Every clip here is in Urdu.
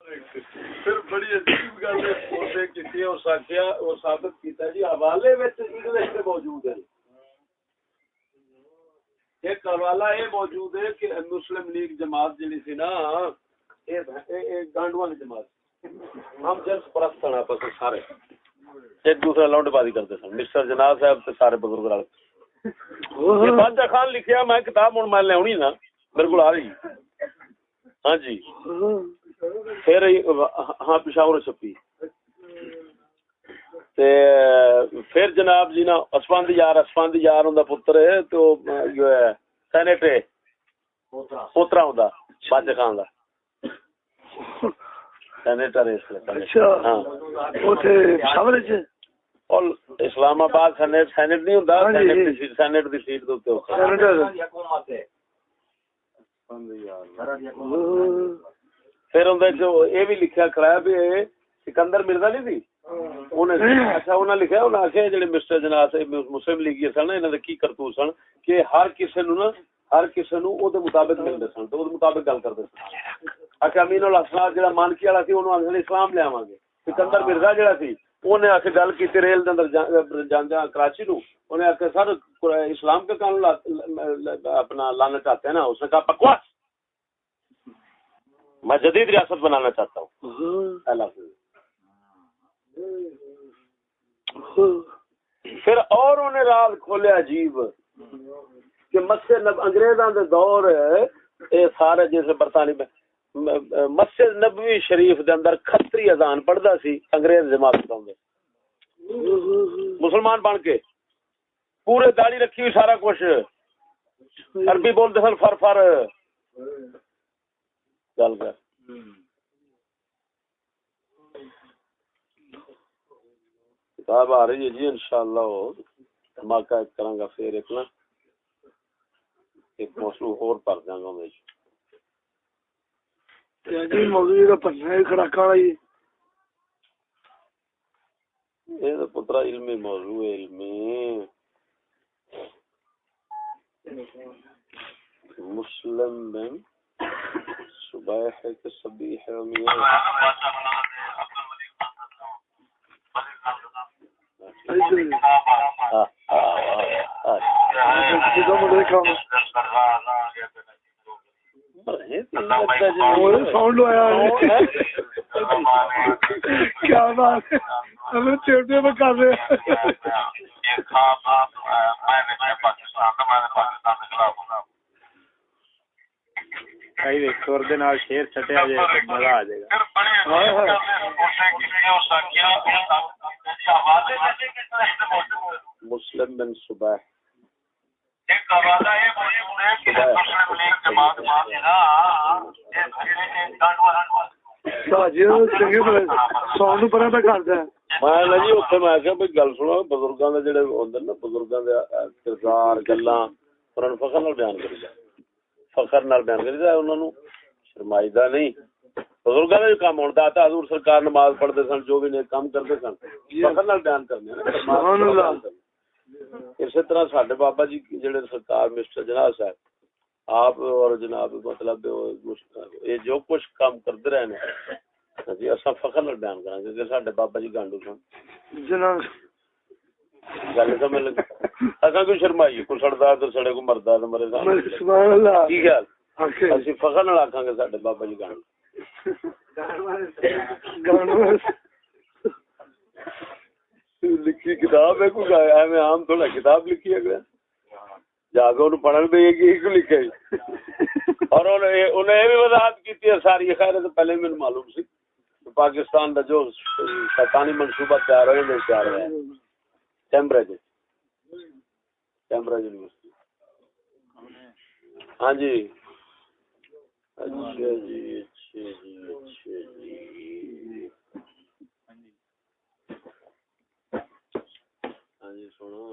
پھر بڑی عجیب گل ہے کسی اور ساکھیا اور ثابت کیتا جی حوالے وچ انگلش تے موجود ہے. ایک حوالہ یہ موجود ہے کہ مسلم لیگ جماعت جڑی سی نا یہ گانڈواں کی جماعت ہم جنس پرست ہیں آپس میں سارے ایک دوسرے لونڈ بازی کرتے سن. مسٹر جناب صاحب تے سارے بزرگ رل یہ بادشاہ خان لکھیا میں کتاب ہوں میں لونی نا میرے کو آ رہی ہاں جی پھر ہاں پشاور چھپی تے پھر جناب جی نا اسفندی یار ہوندا پتر ہے تو جو ہے سینٹ پوترا ہوندا بادشاہ خان دا سینیٹر اس لیے. اچھا ہاں اوتھے پشاور وچ اور اسلام آباد سینٹ نہیں ہوندا سینٹ دی سیٹ دے اوتے پھر اندر جو یہ بھی لکھیا کھڑا ہے بھی سکندر مرزا نہیں تھی اچھا انہاں لکھیا انہاں آخیا جڑے مسٹر جناح مسلم لیگی سن انہاں دے کی کرتوت سن کہ ہر کسے نو او دے مطابق ملدے سن تو او دے مطابق گل کردے سن. اچھا امین الحسن جڑا مانکی والا سی اونوں آکھدے اسلام لے آواں گے. سکندر مرزا جڑا سی اونے آ کے گل کیتی ریل دے اندر جاندیاں کراچی نو اونے آ کے سر اسلام کے قانون اپنا لانا چاہتے ہیں نا. اس نے کہا بکواس میں جدید ریاست بنانا چاہتا ہوں. پھر اور انہیں راز کھولے عجیب کہ مسجد انگریزاں دے دور اے سارے جیسے برطانوی میں مسجد نبوی شریف دے اندر کھتری اذان پڑھدا سی انگریز جماعت پڑھاوندے مسلمان بن کے پورے داڑھی رکھی ہوئی سارا کچھ عربی بولتے سن فر فر گل کر کتاب آ رہی ہے جی انشاءاللہ دھماکہ ایک کروں گا پھر ایک نا ایک موضوع اور پڑھ دیں گا میں جی موضوع کا پڑھنا ہے کھڑا یہ تو پترا علمی موضوع ہے علمی مسلم بن صبح ہے کہ صبیح ہے ساؤنڈ آیا کیا بات ہے ہمیں چیٹے میں کر رہے شیر چھٹیا جائے مزہ آ جائے گا. مسلم بن صبح ساؤنڈ پر کر دیں میں جی اتنے میں آخیا بھائی گل سنو بزرگاں دے جڑے ہوندے نا بزرگاں دے کردار گلاں انہاں نوں فخر نال بیان کری جائے فخر نال بیان کری جائے انہاں نوں شرمائیدہ نہیں. بزرگاں دا کام ہوندا آتا حضور سرکار نماز پڑھدے سن جو بھی نیک کام کردے سن فخر نال بیان کرنے سبحان اللہ. اسی طرح ساڈے بابا جی جڑے سرکار مسٹر جناح صاحب آپ اور جناب مطلب یہ جو کچھ کام کرتے رہے ہیں جی اصا فخر نال بیان کریں گے کہ ساڈے بابا جی گانڈو سن جناب گل سمجھ لگی اصا کوئی شرمائیے کوئی سڑدا تو سڑے کو مردا تو مرے سبحان اللہ کی خیال اسی فخر نال آکھاں گے ساڈے بابا جی گانڈو لکھی کتاب ہے کوئی ایویں عام تھوڑا کتاب لکھی ہے جا کے انہوں پڑھن پہ کیوں لکھے اور انہیں یہ بھی وضاحت کی ہے ساری خیر تو پہلے مجھے معلوم سی پاکستان کا جو شیطانی منصوبہ تیار ہوا ہے کیمبرج یونیورسٹی ہاں جی اچھا جی اچھا جی اچھا جی ہاں جی سنو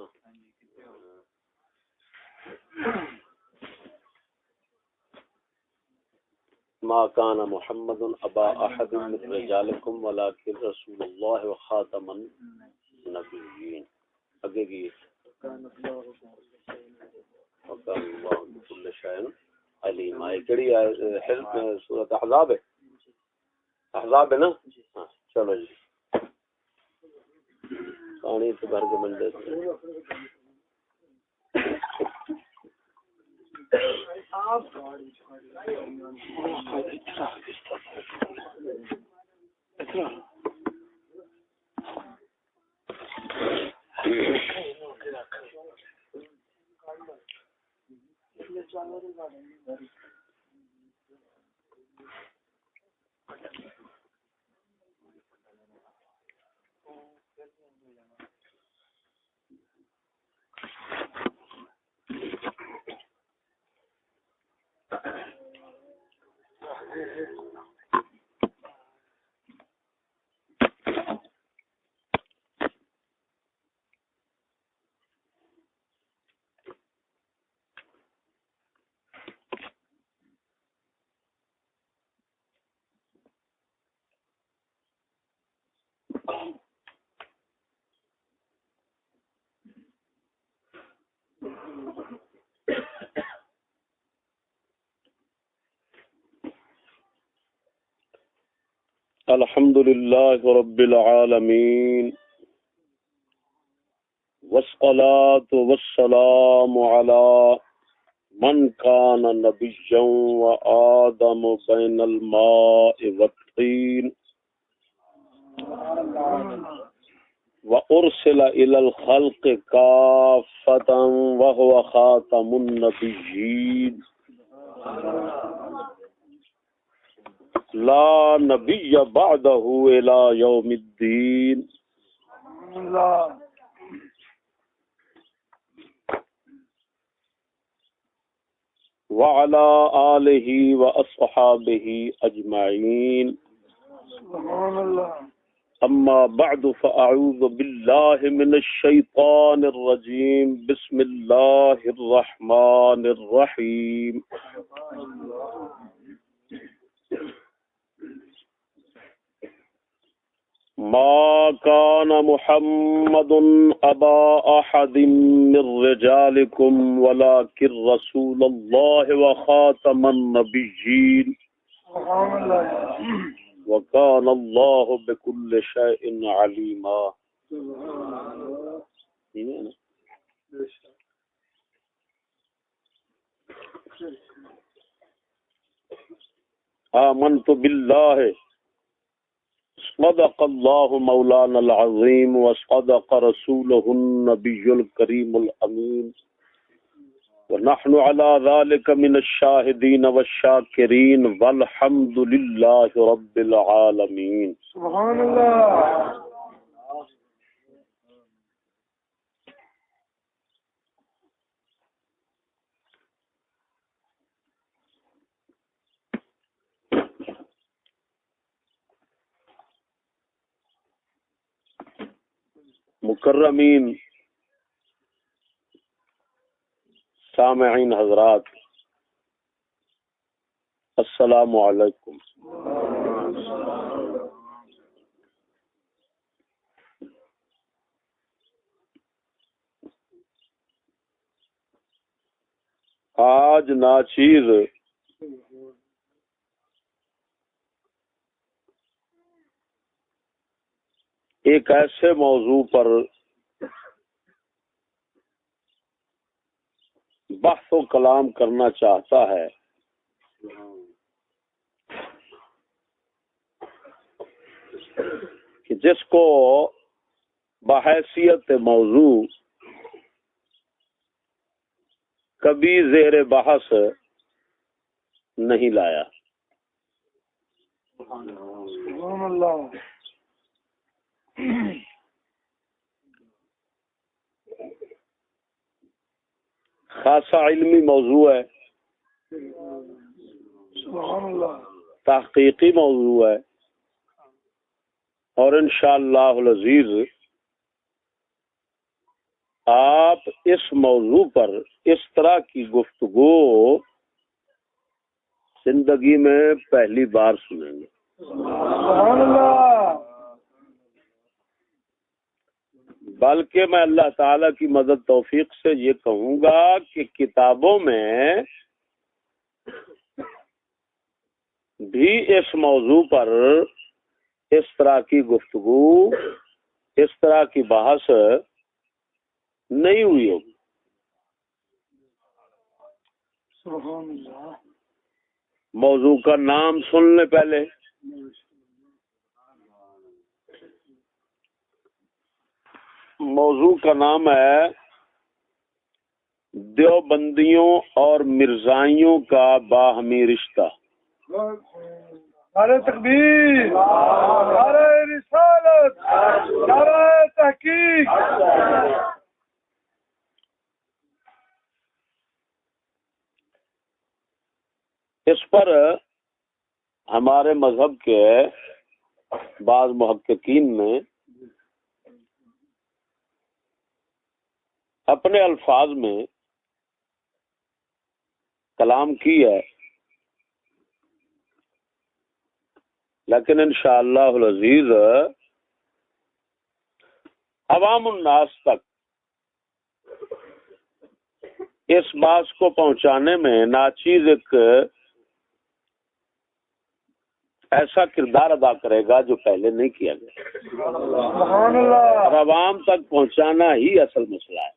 ما كان محمد ابا احد من رجالكم ولكن رسول الله وخاتم النبيين اگے کی وكان الله بكل شيء عليم. ائی کڑی حزب سورۃ احزاب ہے احزاب ہے نا؟ ہاں چلو جی پانی سے بھر کے مل دیتے ہیں. الحمد للہ رب العالمین والصلاة والسلام على من كان نبيا وآدم بين الماء والطين وأرسل إلى الخلق كافة وهو خاتم النبيين لا نبي بعده إلى يوم الدين وعلى آله وأصحابه أجمعين أما بعد فأعوذ بالله من الشيطان الرجيم بسم الله الرحمن الرحيم ما كان محمد أبا أحد من رجالكم ولكن رسول الله وخاتم النبيين وكان الله بكل شيء عليما. آمنت بالله صدق الله مولانا العظيم وصدق رسوله النبي الكريم الأمين ونحن على ذلك من الشاهدين والشاكرين والحمد لله رب العالمين. سبحان الله. مکرمین سامعین حضرات السلام علیکم. آج ناچیز ایک ایسے موضوع پر بحث و کلام کرنا چاہتا ہے کہ جس کو بحیثیت موضوع کبھی زیر بحث نہیں لایا. سبحان اللہ. خاصا علمی موضوع ہے, سبحان اللہ. تحقیقی موضوع ہے, اور انشاءاللہ العزیز آپ اس موضوع پر اس طرح کی گفتگو زندگی میں پہلی بار سنیں گے. سبحان اللہ. بلکہ میں اللہ تعالی کی مدد توفیق سے یہ کہوں گا کہ کتابوں میں بھی اس موضوع پر اس طرح کی گفتگو، اس طرح کی بحث نہیں ہوئی ہوگی. سبحان اللہ. موضوع کا نام سن لیں پہلے. موضوع کا نام ہے دیوبندیوں اور مرزائیوں کا باہمی رشتہ. نعرہ تکبیر، نعرہ رسالت، نعرہ تحقیق. اس پر ہمارے مذہب کے بعض محققین نے اپنے الفاظ میں کلام کی ہے، لیکن انشاءاللہ العزیز عوام الناس تک اس بات کو پہنچانے میں ناچیز ایک ایسا کردار ادا کرے گا جو پہلے نہیں کیا گیا. سبحان اللہ. اور عوام تک پہنچانا ہی اصل مسئلہ ہے.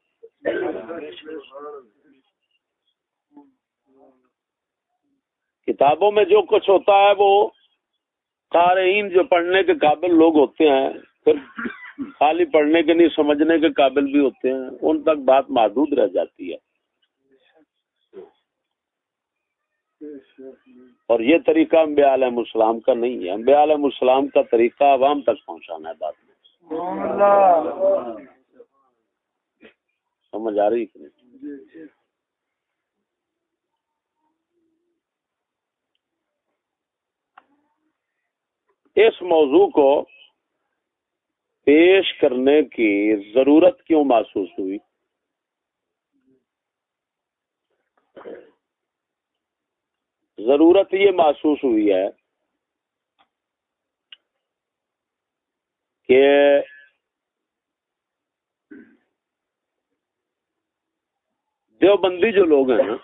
کتابوں میں جو کچھ ہوتا ہے وہ قارئین جو پڑھنے کے قابل لوگ ہوتے ہیں، پھر خالی پڑھنے کے نہیں سمجھنے کے قابل بھی ہوتے ہیں، ان تک بات محدود رہ جاتی ہے. اور یہ طریقہ انبیاء علیہ السلام کا نہیں ہے. انبیاء علیہ السلام کا طریقہ عوام تک پہنچانا ہے بات میں. سبحان اللہ. سمجھ آ رہی کہ نہیں؟ اس موضوع کو پیش کرنے کی ضرورت کیوں محسوس ہوئی؟ ضرورت یہ محسوس ہوئی ہے کہ دیوبندی جو لوگ ہیں نا،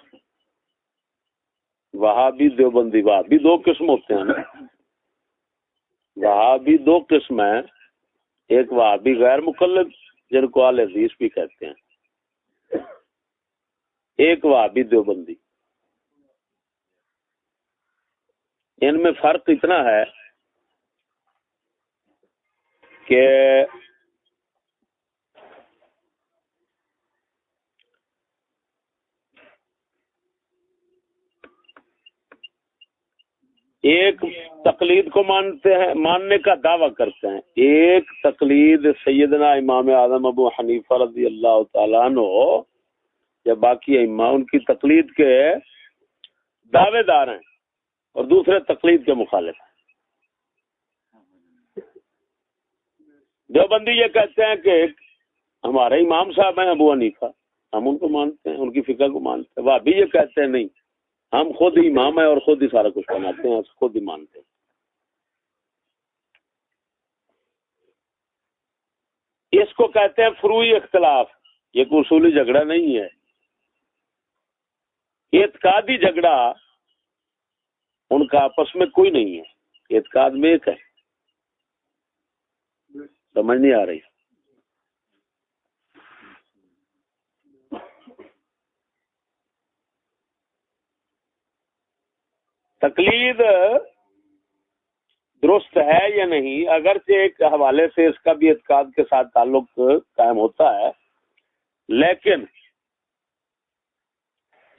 وہابی دیوبندی، وہابی دو قسم ہوتے ہیں نا. وہابی دو قسم ہیں، ایک وہابی غیر مقلد جن کو اہل حدیث بھی کہتے ہیں، ایک وہابی دیوبندی. ان میں فرق اتنا ہے کہ ایک تقلید کو مانتے ہیں، ماننے کا دعویٰ کرتے ہیں. ایک تقلید سیدنا امام اعظم ابو حنیفہ رضی اللہ تعالیٰ عنہ یا باقی ائمہ ان کی تقلید کے دعوے دار ہیں، اور دوسرے تقلید کے مخالف ہیں. دیوبندی یہ کہتے ہیں کہ ہمارے امام صاحب ہیں ابو حنیفہ، ہم ان کو مانتے ہیں، ان کی فقہ کو مانتے ہیں. وہ بھی یہ کہتے ہیں نہیں، ہم خود ہی امام ہیں اور خود ہی سارا کچھ بناتے ہیں، خود ہی مانتے ہیں. اس کو کہتے ہیں فروعی اختلاف. یہ کوئی اصولی جھگڑا نہیں ہے، اعتقادی جھگڑا ان کا آپس میں کوئی نہیں ہے، اعتقاد میں ایک ہے. سمجھ نہیں آ رہی؟ تقلید درست ہے یا نہیں، اگرچہ ایک حوالے سے اس کا بھی اعتقاد کے ساتھ تعلق قائم ہوتا ہے، لیکن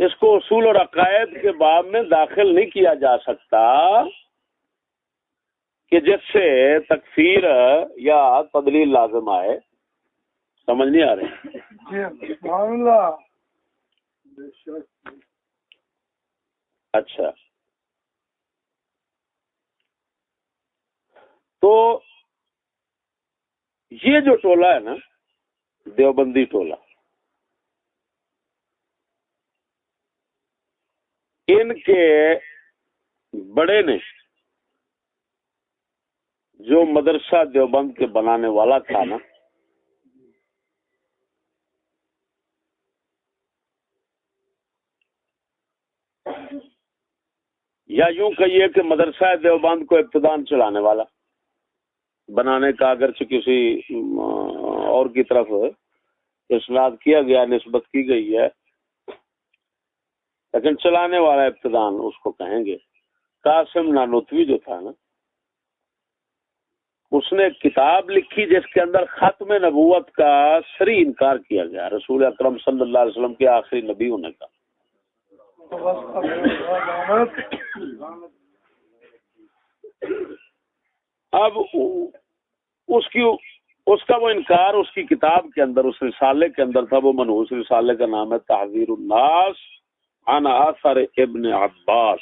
اس کو اصول اور عقائد کے باب میں داخل نہیں کیا جا سکتا کہ جس سے تکفیر یا تدلیل لازم آئے. سمجھ نہیں آ رہی؟ سبحان اللہ. اچھا، تو یہ جو ٹولہ ہے نا، دیوبندی ٹولہ، ان کے بڑے نے جو مدرسہ دیوبند کے بنانے والا تھا نا، یا یوں کہیے کہ مدرسہ دیوبند کو ابتداءً چلانے والا، بنانے کا اگرچہ کسی اور کی طرف اسناد کیا گیا، نسبت کی گئی ہے، لیکن چلانے والا ابتدان اس کو کہیں گے۔ قاسم نانوتوی جو تھا نا، اس نے ایک کتاب لکھی جس کے اندر ختم نبوت کا صریح انکار کیا گیا، رسول اکرم صلی اللہ علیہ وسلم کے آخری نبی ہونے کا۔ اب اس کا وہ انکار اس کی کتاب کے اندر، اس رسالے کے اندر تھا، وہ منحوس رسالے کا نام ہے تحذیر الناس عن آثار ابن عباس۔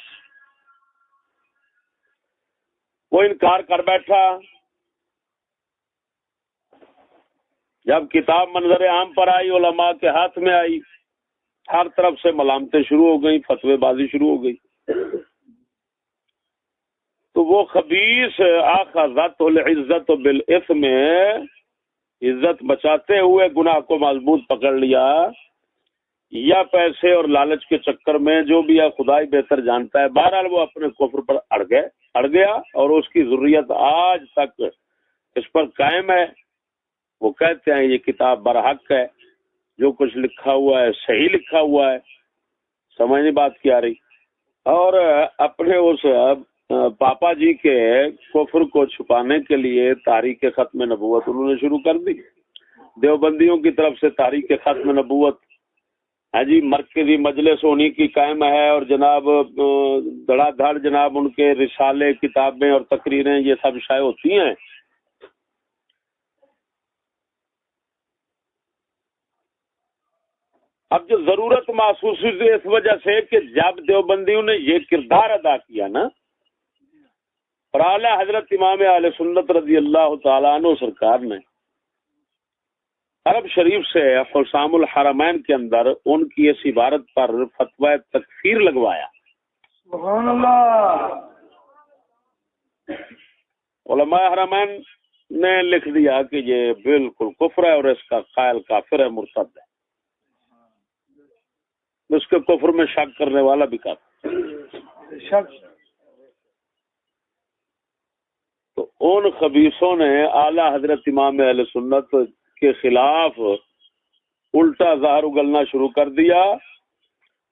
وہ انکار کر بیٹھا۔ جب کتاب منظر عام پر آئی، علماء کے ہاتھ میں آئی، ہر طرف سے ملامتیں شروع ہو گئی، فتوی بازی شروع ہو گئی۔ تو وہ خبیث اخذت العزت بالاثم، عزت بچاتے ہوئے گناہ کو مضبوط پکڑ لیا، یا پیسے اور لالچ کے چکر میں، جو بھی ہے خدائی بہتر جانتا ہے، بہرحال وہ اپنے کفر پر اڑ گیا، اور اس کی ذریت آج تک اس پر قائم ہے۔ وہ کہتے ہیں یہ کتاب برحق ہے، جو کچھ لکھا ہوا ہے صحیح لکھا ہوا ہے، سمجھ نہیں بات کی آ رہی۔ اور اپنے اس پاپا جی کے کفر کو چھپانے کے لیے تحریک ختم نبوت انہوں نے شروع کر دی۔ دیوبندیوں کی طرف سے تحریک ختم نبوت ہے جی، مرکزی مجلس انہی کی قائم ہے، اور جناب دھڑا دھڑ جناب ان کے رسالے، کتابیں اور تقریریں یہ سب شائع ہوتی ہیں۔ اب جو ضرورت محسوس ہوئی اس وجہ سے کہ جب دیوبندیوں نے یہ کردار ادا کیا نا، اور اعلی حضرت امام اہل سنت رضی اللہ تعالیٰ عنہ سرکار نے عرب شریف سے حسام الحرمین کے اندر ان کی اس عبارت پر فتوی تکفیر لگوایا۔ سبحان اللہ۔ علماء حرمین نے لکھ دیا کہ یہ بالکل کفر ہے، اور اس کا قائل کافر ہے، مرتد ہے، اس کے کفر میں شک کرنے والا بھی کافر۔ شک۔ تو ان خبیثوں نے اعلی حضرت امام اہل سنت کے خلاف الٹا زہر اگلنا شروع کر دیا،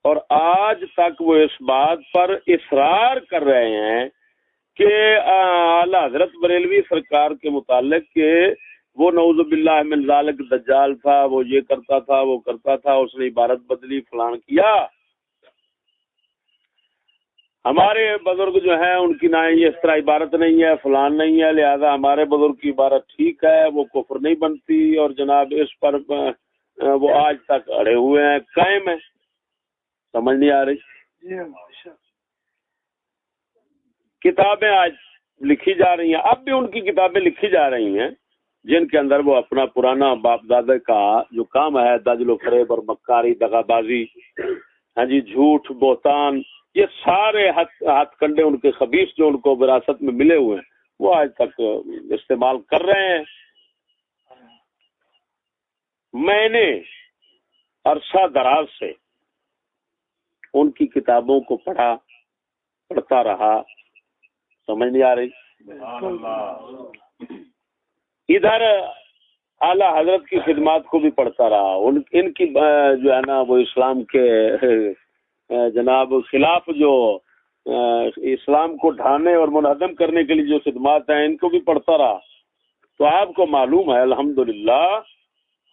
اور آج تک وہ اس بات پر اصرار کر رہے ہیں کہ اعلی حضرت بریلوی سرکار کے متعلق کہ وہ نعوذ باللہ من ذالک دجال تھا، وہ یہ کرتا تھا، وہ کرتا تھا، اس نے عبارت بدلی، فلان کیا۔ ہمارے بزرگ جو ہیں ان کی نہ یہ اس طرح عبارت نہیں ہے، فلان نہیں ہے، لہذا ہمارے بزرگ کی عبارت ٹھیک ہے، وہ کفر نہیں بنتی، اور جناب اس پر وہ آج تک اڑے ہوئے ہیں، قائم ہیں۔ سمجھ نہیں آ رہی؟ کتابیں آج لکھی جا رہی ہیں، اب بھی ان کی کتابیں لکھی جا رہی ہیں، جن کے اندر وہ اپنا پرانا باپ دادا کا جو کام ہے، دجل و فریب اور مکاری، دغا بازی، ہاں جی، جھوٹ، بہتان، یہ سارے ہاتھ کنڈے ان کے خبیث جو ان کو وراثت میں ملے ہوئے ہیں، وہ آج تک استعمال کر رہے ہیں۔ میں نے عرصہ دراز سے ان کی کتابوں کو پڑھتا رہا، سمجھ نہیں آ رہی؟ ادھر اعلی حضرت کی خدمات کو بھی پڑھتا رہا، ان کی جو ہے نا وہ اسلام کے جناب خلاف جو اسلام کو ڈھانے اور منہدم کرنے کے لیے جو خدمات ہیں ان کو بھی پڑھتا رہا۔ تو آپ کو معلوم ہے الحمدللہ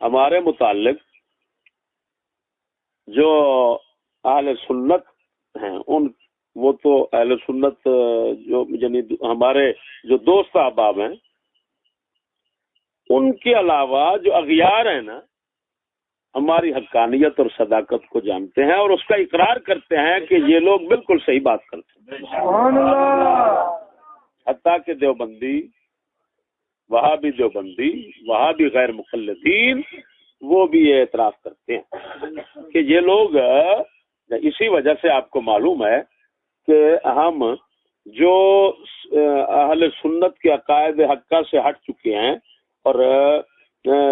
ہمارے متعلق جو اہل سنت ہیں، وہ تو اہل سنت جو یعنی ہمارے جو دوست احباب ہیں، ان کے علاوہ جو اغیار ہیں نا، ہماری حقانیت اور صداقت کو جانتے ہیں، اور اس کا اقرار کرتے ہیں کہ یہ لوگ بالکل صحیح بات کرتے ہیں۔ سبحان اللہ۔ حتیٰ کہ دیوبندی، وہابی دیوبندی، وہابی غیر مخلدین، وہ بھی یہ اعتراف کرتے ہیں کہ یہ لوگ، اسی وجہ سے آپ کو معلوم ہے کہ ہم جو اہل سنت کے عقائد حقہ سے ہٹ چکے ہیں، اور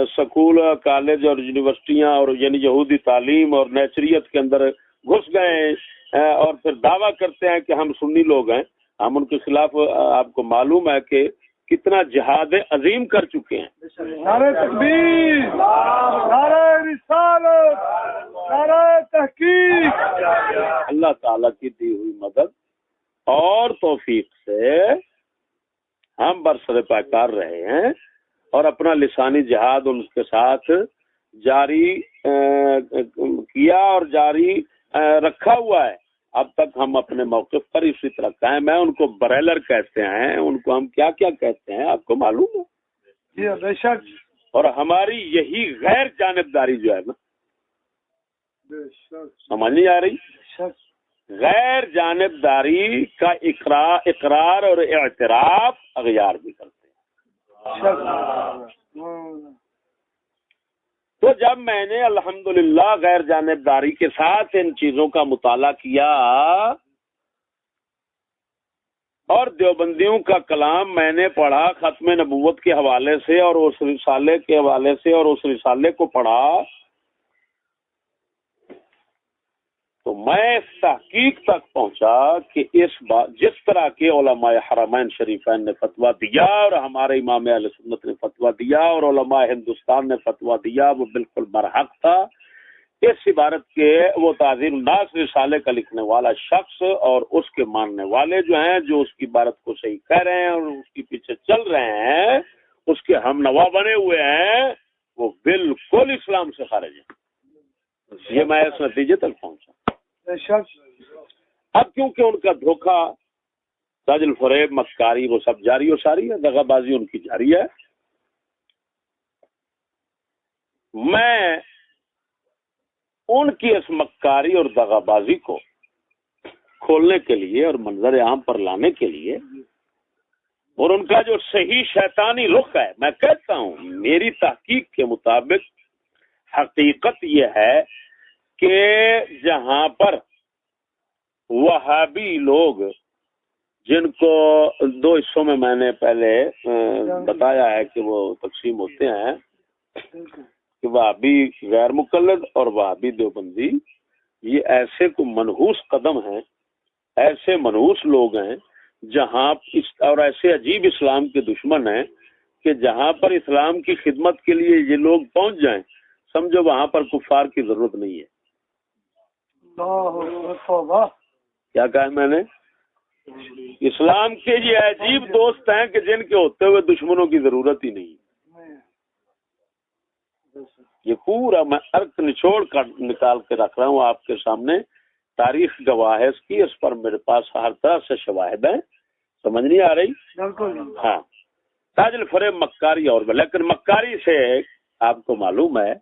سکول، کالج اور یونیورسٹیاں اور یعنی یہودی تعلیم اور نیچریت کے اندر گھس گئے ہیں، اور پھر دعویٰ کرتے ہیں کہ ہم سنی لوگ ہیں، ہم ان کے خلاف، آپ کو معلوم ہے کہ کتنا جہاد عظیم کر چکے ہیں. نعرہ تکبیر، نعرہ رسالت، نعرہ تحقیق. اللہ تعالیٰ کی دی ہوئی مدد اور توفیق سے ہم برسر پیکار رہے ہیں اور اپنا لسانی جہاد ان کے ساتھ جاری کیا اور جاری رکھا ہوا ہے. اب تک ہم اپنے موقف پر اسی طرح قائم ہیں. ان کو بریلر کہتے ہیں، ان کو ہم کیا کیا کہتے ہیں آپ کو معلوم ہے؟ جی بے شک. اور ہماری یہی غیر جانبداری جو ہے نا، سمجھ نہیں آ رہی؟ غیر جانبداری کا اقرار اور اعتراف اغیار بھی کرتے ہیں. تو جب میں نے الحمدللہ غیر جانبداری کے ساتھ ان چیزوں کا مطالعہ کیا اور دیوبندیوں کا کلام میں نے پڑھا ختم نبوت کے حوالے سے اور اس رسالے کے حوالے سے اور اس رسالے کو پڑھا، تو میں اس تحقیق تک پہنچا کہ اس بات جس طرح کے علماء حرمین شریفین نے فتویٰ دیا اور ہمارے امام اہل سنت نے فتویٰ دیا اور علماء ہندوستان نے فتویٰ دیا، وہ بالکل برحق تھا. اس عبارت کے وہ تعظیم الناس رسالے کا لکھنے والا شخص اور اس کے ماننے والے جو ہیں، جو اس کی عبارت کو صحیح کہہ رہے ہیں اور اس کے پیچھے چل رہے ہیں، اس کے ہم نوا بنے ہوئے ہیں، وہ بالکل اسلام سے خارج ہیں. یہ میں اس نتیجے تک پہنچا. اب کیونکہ ان کا دھوکہ، تاج الفریب، مکاری وہ سب جاری و ساری ہے، دغا بازی ان کی جاری ہے. میں ان کی اس مکاری اور دغا بازی کو کھولنے کے لیے اور منظر عام پر لانے کے لیے اور ان کا جو صحیح شیطانی رخ ہے، میں کہتا ہوں میری تحقیق کے مطابق حقیقت یہ ہے کہ جہاں پر وہابی لوگ، جن کو دو حصوں میں نے پہلے بتایا ہے کہ وہ تقسیم ہوتے ہیں کہ وہابی غیر مقلد اور وہابی دیوبندی، یہ ایسے کو منحوس قدم ہیں، ایسے منحوس لوگ ہیں جہاں اور ایسے عجیب اسلام کے دشمن ہیں کہ جہاں پر اسلام کی خدمت کے لیے یہ لوگ پہنچ جائیں، سمجھو وہاں پر کفار کی ضرورت نہیں ہے. کیا کہا میں نے؟ اسلام کے یہ عجیب دوست ہیں کہ جن کے ہوتے ہوئے دشمنوں کی ضرورت ہی نہیں. یہ پورا میں ارک نچوڑ کر نکال کے رکھ رہا ہوں آپ کے سامنے. تاریخ گواہ ہے اس کی، اس پر میرے پاس ہر طرح سے شواہد ہیں. سمجھ نہیں آ رہی؟ ہاں، تاج الفریب مکاری اور لیکن مکاری سے آپ کو معلوم ہے،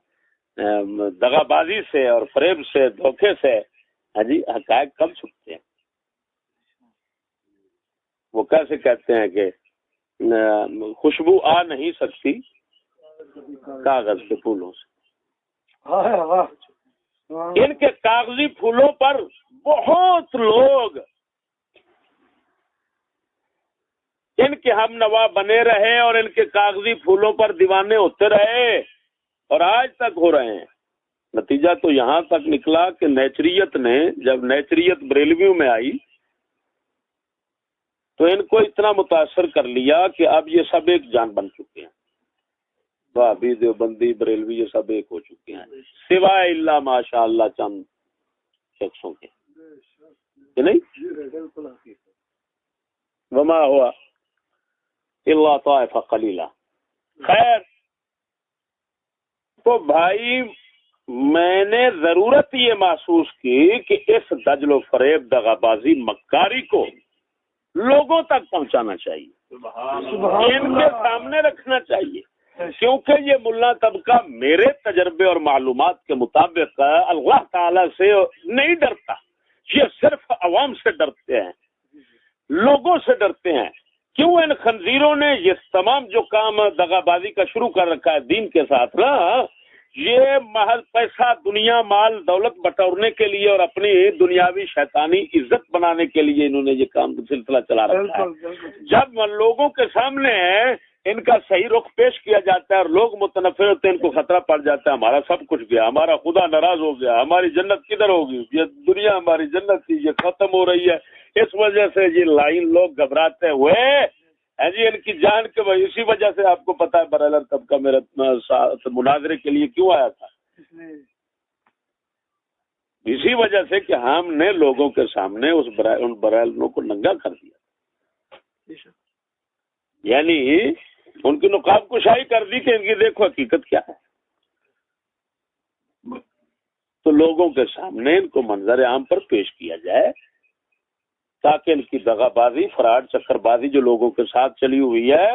دغا بازی سے اور فریب سے، دھوکے سے جی حقائق کم چھپتے ہیں. وہ کیسے کہتے ہیں کہ خوشبو آ نہیں سکتی کاغذ کے پھولوں سے. ان کے کاغذی پھولوں پر بہت لوگ ان کے ہم نوا بنے رہے اور ان کے کاغذی پھولوں پر دیوانے ہوتے رہے اور آج تک ہو رہے ہیں. نتیجہ تو یہاں تک نکلا کہ نیچریت نے، جب نیچریت بریلویوں میں آئی تو ان کو اتنا متاثر کر لیا کہ اب یہ سب ایک جان بن چکے ہیں. وہابی، دیوبندی، بریلوی یہ سب ایک ہو چکے ہیں، سوائے اللہ ماشاء اللہ چند شخصوں کے، کہ نہیں؟ وما ہوا الا طائفہ قلیلہ. خیر، تو بھائی میں نے ضرورت یہ محسوس کی کہ اس دجل و فریب، دغا بازی، مکاری کو لوگوں تک پہنچانا چاہیے، ان کے سامنے رکھنا چاہیے، کیونکہ یہ ملا طبقہ میرے تجربے اور معلومات کے مطابق اللہ تعالی سے نہیں ڈرتا، یہ صرف عوام سے ڈرتے ہیں، لوگوں سے ڈرتے ہیں. کیوں؟ ان خنزیروں نے یہ تمام جو کام دغا بازی کا شروع کر رکھا ہے دین کے ساتھ نا، یہ محض پیسہ، دنیا، مال، دولت بٹورنے کے لیے اور اپنی دنیاوی شیطانی عزت بنانے کے لیے انہوں نے یہ کام سلسلہ چلا رکھا ہے. جب لوگوں کے سامنے ان کا صحیح رخ پیش کیا جاتا ہے اور لوگ متنفر ہوتے ہیں، ان کو خطرہ پڑ جاتا ہے ہمارا سب کچھ گیا، ہمارا خدا ناراض ہو گیا، ہماری جنت کدھر ہوگی، یہ دنیا ہماری جنت تھی، یہ ختم ہو رہی ہے. اس وجہ سے یہ لائن لوگ گھبراتے ہوئے ہے جی ان کی جان کے اسی وجہ سے آپ کو پتا ہے برائلر طبقہ میرے ساتھ مناظرے کے لیے کیوں آیا تھا؟ اسی وجہ سے کہ ہم نے لوگوں کے سامنے ان برائلروں کو ننگا کر دیا، یعنی ان کی نقاب کشائی کر دی کہ ان کی دیکھو حقیقت کیا ہے. تو لوگوں کے سامنے ان کو منظر عام پر پیش کیا جائے تاکہ ان کی دغا بازی، فراڈ، چکر بازی جو لوگوں کے ساتھ چلی ہوئی ہے،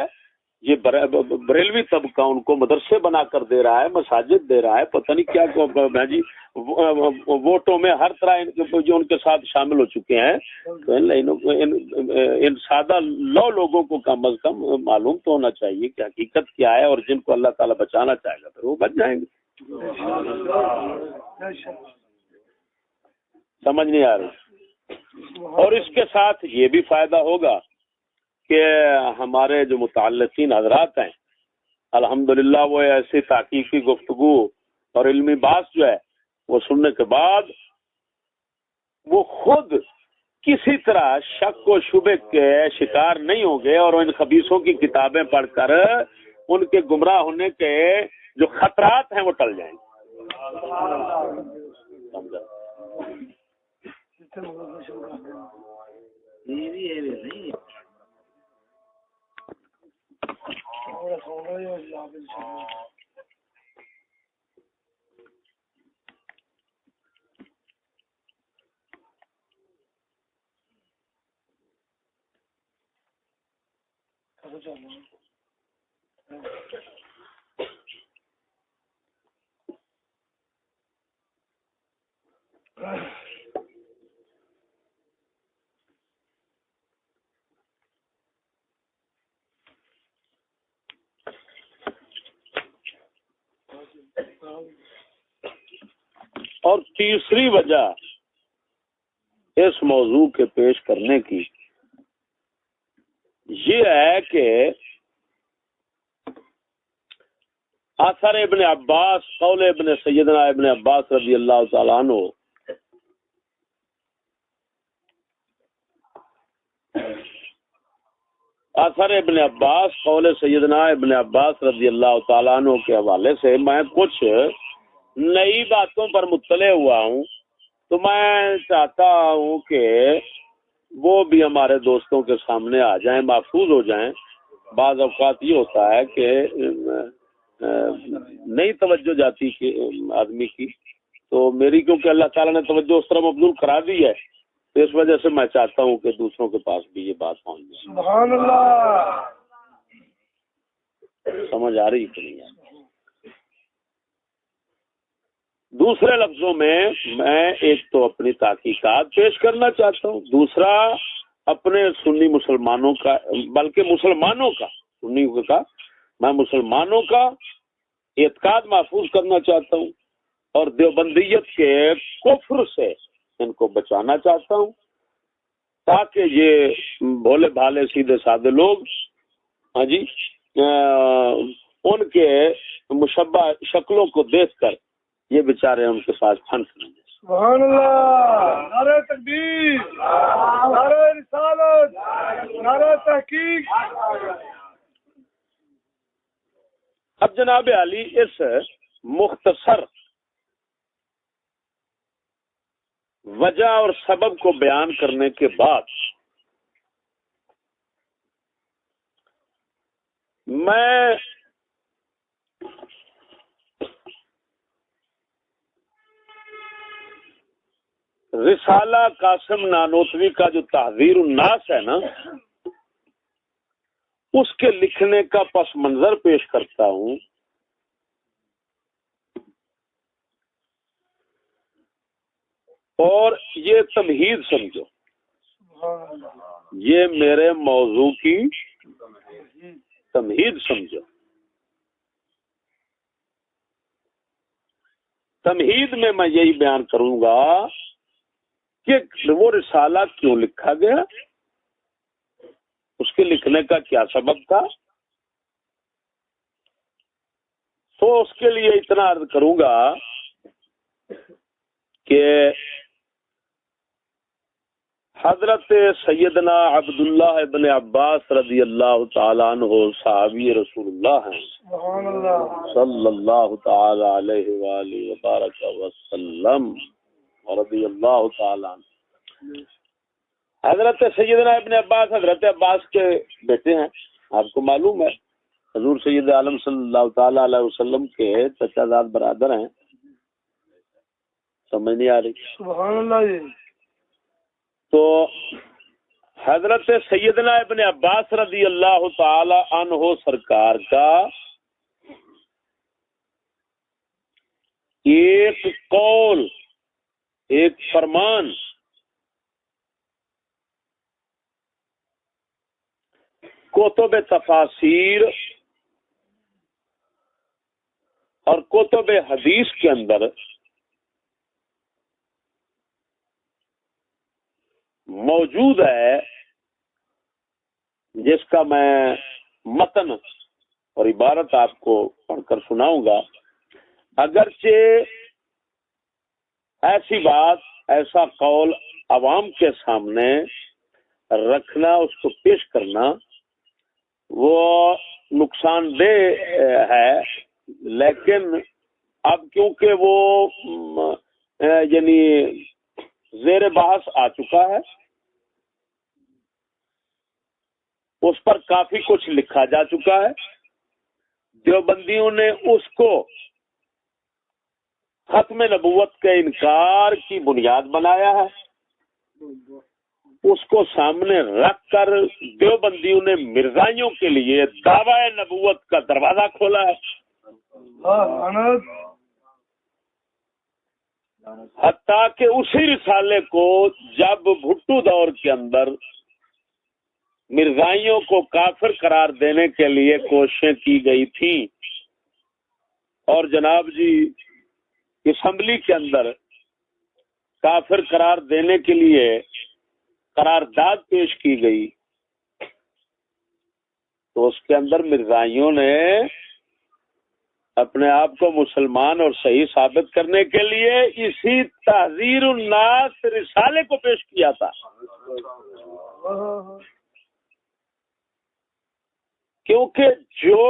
یہ بریلوی طبقہ ان کو مدرسے بنا کر دے رہا ہے، مساجد دے رہا ہے، پتہ نہیں کیا جی، ووٹوں میں ہر طرح جو ان کے ساتھ شامل ہو چکے ہیں. تو ان سادہ لوگوں کو کم از کم معلوم تو ہونا چاہیے کہ حقیقت کیا ہے، اور جن کو اللہ تعالیٰ بچانا چاہے گا پھر وہ بچ جائیں گے. سمجھ نہیں آ رہی. اور اس کے ساتھ یہ بھی فائدہ ہوگا کہ ہمارے جو متعلقین حضرات ہیں الحمدللہ وہ ایسی تحقیقی گفتگو اور علمی بات جو ہے وہ سننے کے بعد وہ خود کسی طرح شک و شبے کے شکار نہیں ہوں گے، اور ان خبیثوں کی کتابیں پڑھ کر ان کے گمراہ ہونے کے جو خطرات ہیں وہ ٹل جائیں گے. اور تیسری وجہ اس موضوع کے پیش کرنے کی یہ ہے کہ آثار ابن عباس، قول ابن سیدنا ابن عباس رضی اللہ تعالیٰ عنہ آثار ابن عباس، قول سیدنا ابن عباس رضی اللہ تعالیٰ عنہ کے حوالے سے میں کچھ نئی باتوں پر مطلع ہوا ہوں، تو میں چاہتا ہوں کہ وہ بھی ہمارے دوستوں کے سامنے آ جائیں، محفوظ ہو جائیں. بعض اوقات یہ ہوتا ہے کہ نئی توجہ جاتی کہ آدمی کی، تو میری کیونکہ اللہ تعالیٰ نے توجہ اس طرح مبذول کرا دی ہے، تو اس وجہ سے میں چاہتا ہوں کہ دوسروں کے پاس بھی یہ بات پہنچ جائے. سبحان اللہ. سمجھ آ رہی کہ نہیں؟ دوسرے لفظوں میں ایک تو اپنی تحقیقات پیش کرنا چاہتا ہوں، دوسرا اپنے سنی مسلمانوں کا، بلکہ مسلمانوں کا، سنی کا میں مسلمانوں کا اعتقاد محفوظ کرنا چاہتا ہوں، اور دیوبندیت کے کفر سے ان کو بچانا چاہتا ہوں، تاکہ یہ بھولے بھالے سیدھے سادے لوگ ہاں جی ان کے مشبہ شکلوں کو دیکھ کر یہ بیچارے ان کے پاس پھنس لیں گے. سبحان اللہ. نعرہ تکبیر، نعرہ رسالت، نعرہ تحقیق. اب جناب علی اس مختصر وجہ اور سبب کو بیان کرنے کے بعد میں رسالہ قاسم نانوتوی کا جو تحذیر الناس ہے نا، اس کے لکھنے کا پس منظر پیش کرتا ہوں. اور یہ تمہید سمجھو، یہ میرے موضوع کی تمہید سمجھو. تمہید میں یہی بیان کروں گا کہ وہ رسالہ کیوں لکھا گیا، اس کے لکھنے کا کیا سبب تھا. تو اس کے لیے اتنا عرض کروں گا کہ حضرت سیدنا عبداللہ ابن عباس رضی اللہ تعالیٰ عنہ صحابی رسول اللہ ہیں سبحان اللہ صلی اللہ تعالی علیہ وآلہ وبارک وسلم رضی اللہ تعالیٰ عنہ. حضرت سیدنا ابن عباس حضرت عباس کے بیٹے ہیں. آپ کو معلوم ہے حضور سید عالم صلی اللہ تعالی علیہ وسلم کے چچا زاد برادر ہیں. سمجھ نہیں آ رہی؟ سبحان اللہ جی. تو حضرت سیدنا ابن عباس رضی اللہ تعالی عنہ سرکار کا ایک قول، ایک فرمان کتب تفاسیر اور کتب حدیث کے اندر موجود ہے، جس کا میں متن اور عبارت آپ کو پڑھ کر سناؤں گا. اگرچہ ایسی بات، ایسا قول عوام کے سامنے رکھنا، اس کو پیش کرنا وہ نقصان دہ ہے، لیکن اب کیونکہ وہ یعنی زیر بحث آ چکا ہے، اس پر کافی کچھ لکھا جا چکا ہے. دیوبندیوں نے اس کو ختم نبوت کے انکار کی بنیاد بنایا ہے. اس کو سامنے رکھ کر دیوبندیوں نے مرزائیوں کے لیے دعوی نبوت کا دروازہ کھولا ہے. حتیٰ کہ اسی رسالے کو جب بھٹو دور کے اندر مرزائیوں کو کافر قرار دینے کے لیے کوششیں کی گئی تھی اور جناب جی اسمبلی کے اندر کافر قرار دینے کے لیے قرارداد پیش کی گئی، تو اس کے اندر مرزائیوں نے اپنے آپ کو مسلمان اور صحیح ثابت کرنے کے لیے اسی تحذیر الناس رسالے کو پیش کیا تھا. کیونکہ جو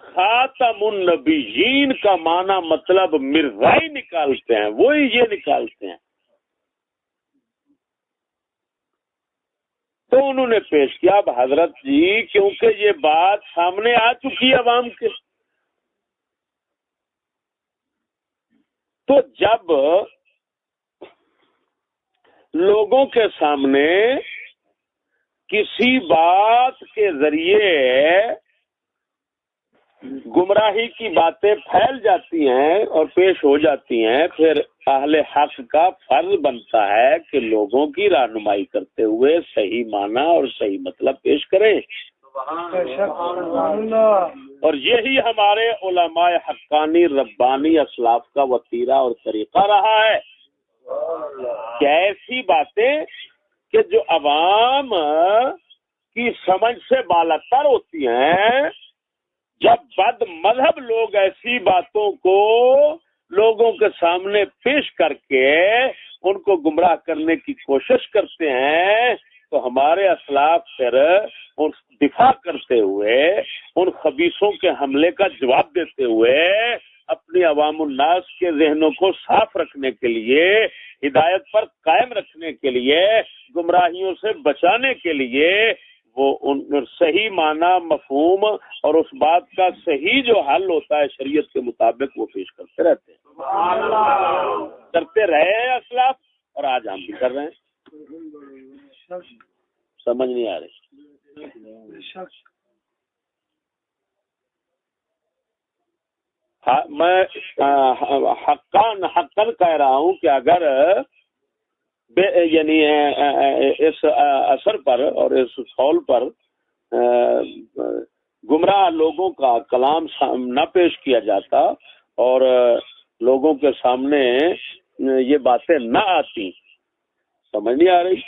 خاتم النبیین کا معنی مطلب مرزائی نکالتے ہیں وہی یہ نکالتے ہیں. تو انہوں نے پیش کیا اب حضرت جی کیونکہ یہ بات سامنے آ چکی ہے عوام کے، تو جب لوگوں کے سامنے کسی بات کے ذریعے گمراہی کی باتیں پھیل جاتی ہیں اور پیش ہو جاتی ہیں، پھر اہل حق کا فرض بنتا ہے کہ لوگوں کی رہنمائی کرتے ہوئے صحیح معنی اور صحیح مطلب پیش کریں. اور یہی ہمارے علماء حقانی ربانی اسلاف کا وتیرہ اور طریقہ رہا ہے کہ ایسی باتیں کہ جو عوام کی سمجھ سے بالاتر ہوتی ہیں، جب بد مذہب لوگ ایسی باتوں کو لوگوں کے سامنے پیش کر کے ان کو گمراہ کرنے کی کوشش کرتے ہیں، تو ہمارے اسلاف پھر ان دفاع کرتے ہوئے ان خبیثوں کے حملے کا جواب دیتے ہوئے اپنی عوام الناس کے ذہنوں کو صاف رکھنے کے لیے، ہدایت پر قائم رکھنے کے لیے، گمراہیوں سے بچانے کے لیے وہ ان صحیح معنی مفہوم اور اس بات کا صحیح جو حل ہوتا ہے شریعت کے مطابق وہ پیش کرتے رہتے ہیں، کرتے رہے ہیں اسلاف، اور آج ہم بھی کر رہے ہیں. سمجھ نہیں آ رہی؟ میں حقاً کہہ رہا ہوں کہ اگر یعنی اس اثر پر اور اس قول پر گمراہ لوگوں کا کلام نہ پیش کیا جاتا اور لوگوں کے سامنے یہ باتیں نہ آتی، سمجھ نہیں آ رہی،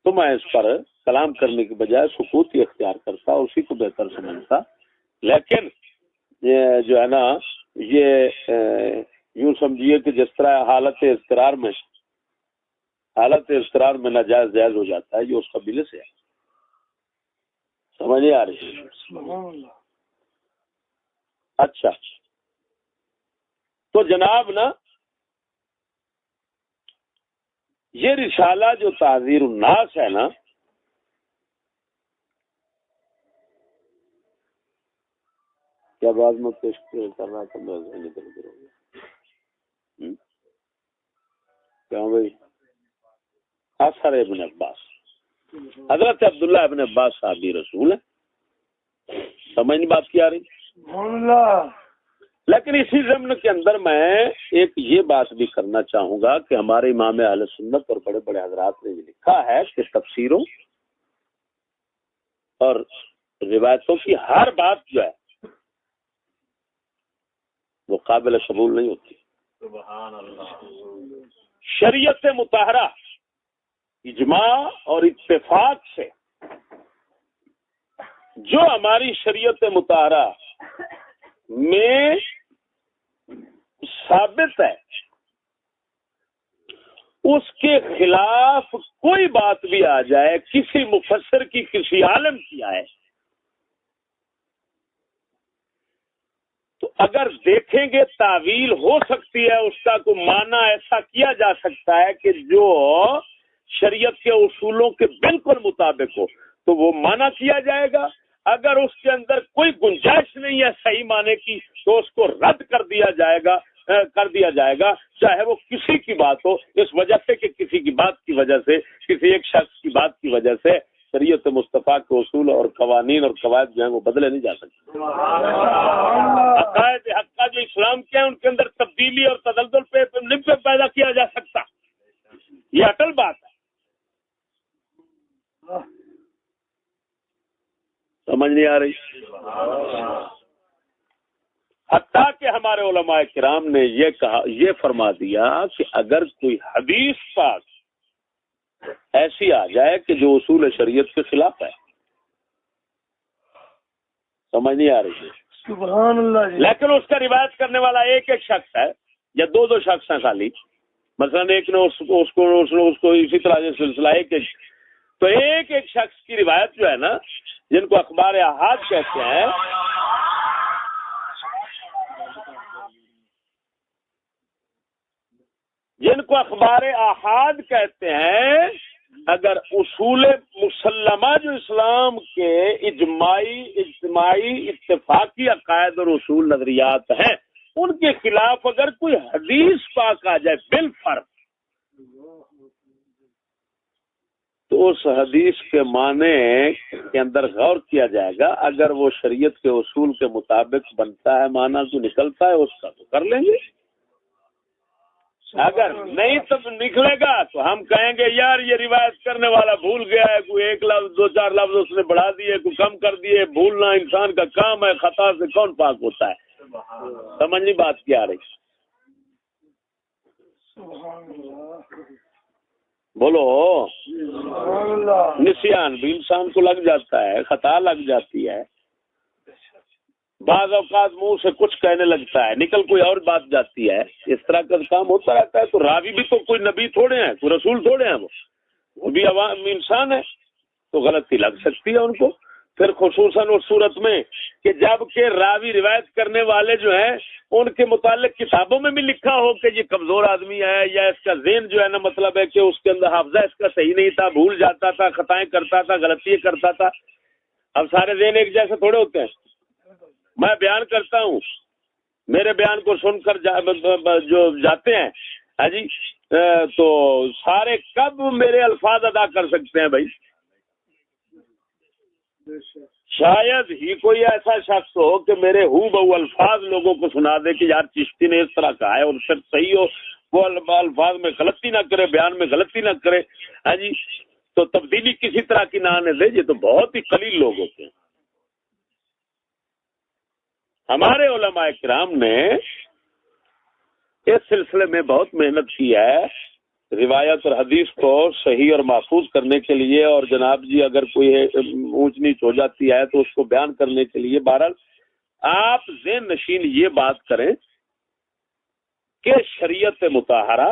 تو میں اس پر کلام کرنے کی بجائے سکوت ہی اختیار کرتا، اسی کو بہتر سمجھتا. لیکن یہ جو ہے نا، یہ یوں سمجھیے کہ جس طرح حالت اضطرار میں حالت اضطرار میں ناجائز جائز ہو جاتا ہے، یہ اس قبیلے سے ہے. سمجھ نہیں آ رہی؟ سبحان اللہ. اچھا تو جناب نا یہ رسالہ جو تعذیر الناس ہے نا، کیا بعد میں پیش کر رہا تھا میں ادھر ادھر ہو گیا. کیوں بھائی؟ اثر ابن عباس، حضرت عبداللہ ابن عباس صحابی رسول ہے. سمجھ نہیں بات کی آ رہی؟ سبحان اللہ. لیکن اسی ضمن کے اندر میں ایک یہ بات بھی کرنا چاہوں گا کہ ہمارے امام اہل سنت اور بڑے بڑے حضرات نے یہ لکھا ہے کہ تفسیروں اور روایتوں کی ہر بات جو ہے وہ قابل قبول نہیں ہوتی. سبحان اللہ. شریعت مطہرہ اجماع اور اتفاق سے جو ہماری شریعت مطہرہ میں ثابت ہے اس کے خلاف کوئی بات بھی آ جائے، کسی مفسر کی، کسی عالم کی آئے، تو اگر دیکھیں گے تعویل ہو سکتی ہے، اس کا کوئی معنی ایسا کیا جا سکتا ہے کہ جو شریعت کے اصولوں کے بالکل مطابق ہو تو وہ معنی کیا جائے گا. اگر اس کے اندر کوئی گنجائش نہیں ہے صحیح معنی کی تو اس کو رد کر دیا جائے گا چاہے وہ کسی کی بات ہو، اس وجہ سے کہ کسی کی بات کی وجہ سے، کسی ایک شخص کی بات کی وجہ سے شریعت مصطفیٰ کے اصول اور قوانین اور قواعد جو ہیں وہ بدلے نہیں جا سکتے. عقائد حقہ جو اسلام کے ہیں ان کے اندر تبدیلی اور تدلدل پہ پیدا کیا جا سکتا، یہ اٹل بات ہے. سمجھ نہیں آ رہی؟ حتیٰ کہ ہمارے علماء کرام نے یہ فرما دیا کہ اگر کوئی حدیث پاک ایسی آ جائے کہ جو اصول شریعت کے خلاف ہے، سمجھ نہیں آ رہی؟ سبحان اللہ جی. لیکن اس کا روایت کرنے والا ایک شخص ہے یا دو شخص ہیں خالی، مثلا ایک نے اس کو اسی طرح سے سلسلہ تو ایک شخص کی روایت جو ہے نا، جن کو اخبار احاد کہتے ہیں، اگر اصول مسلمہ جو اسلام کے اجتماعی اتفاقی عقائد اور اصول نظریات ہیں ان کے خلاف اگر کوئی حدیث پاک آ جائے بالفرض، تو اس حدیث کے معنی کے اندر غور کیا جائے گا. اگر وہ شریعت کے اصول کے مطابق بنتا ہے، معنی جو نکلتا ہے اس کا تو کر لیں گے. اگر نہیں تب نکلے گا تو ہم کہیں گے یار یہ روایت کرنے والا بھول گیا ہے، کوئی ایک لفظ دو چار لفظ اس نے بڑھا دیے، کوئی کم کر دیے. بھولنا انسان کا کام ہے، خطا سے کون پاک ہوتا ہے. سمجھ نہیں بات کیا آ رہی؟ بولو. نسیان بھی انسان کو لگ جاتا ہے، خطا لگ جاتی ہے، بعض اوقات منہ سے کچھ کہنے لگتا ہے، نکل کوئی اور بات جاتی ہے. اس طرح کا کام ہوتا رہتا ہے. تو راوی بھی تو کوئی نبی تھوڑے ہیں، کوئی رسول تھوڑے ہیں، وہ بھی عوام انسان ہے، تو غلطی لگ سکتی ہے ان کو. پھر خصوصاً اس صورت میں کہ جب کہ راوی روایت کرنے والے جو ہیں ان کے متعلق کتابوں میں بھی لکھا ہو کہ یہ کمزور آدمی ہے، یا اس کا ذہن جو ہے نا، مطلب ہے کہ اس کے اندر حافظہ اس کا صحیح نہیں تھا، بھول جاتا تھا، خطائیں کرتا تھا، غلطی کرتا تھا. اب سارے ذہن ایک جیسے تھوڑے ہوتے ہیں. میں بیان کرتا ہوں، میرے بیان کو سن کر جو جاتے ہیں ہاں جی، تو سارے کب میرے الفاظ ادا کر سکتے ہیں بھائی؟ شاید ہی کوئی ایسا شخص ہو کہ میرے ہو بہو الفاظ لوگوں کو سنا دے کہ یار چشتی نے اس طرح کہا ہے، اور پھر صحیح ہو وہ الفاظ میں غلطی نہ کرے، بیان میں غلطی نہ کرے ہاں جی، تو تبدیلی کسی طرح کی نہ آنے دے. یہ تو بہت ہی قلیل لوگ ہوتے ہیں. ہمارے علماء کرام نے اس سلسلے میں بہت محنت کی ہے، روایت اور حدیث کو صحیح اور محفوظ کرنے کے لیے، اور جناب جی اگر کوئی اونچ نیچ ہو جاتی ہے تو اس کو بیان کرنے کے لیے. بہرحال آپ ذہن نشین یہ بات کریں کہ شریعت مطہرہ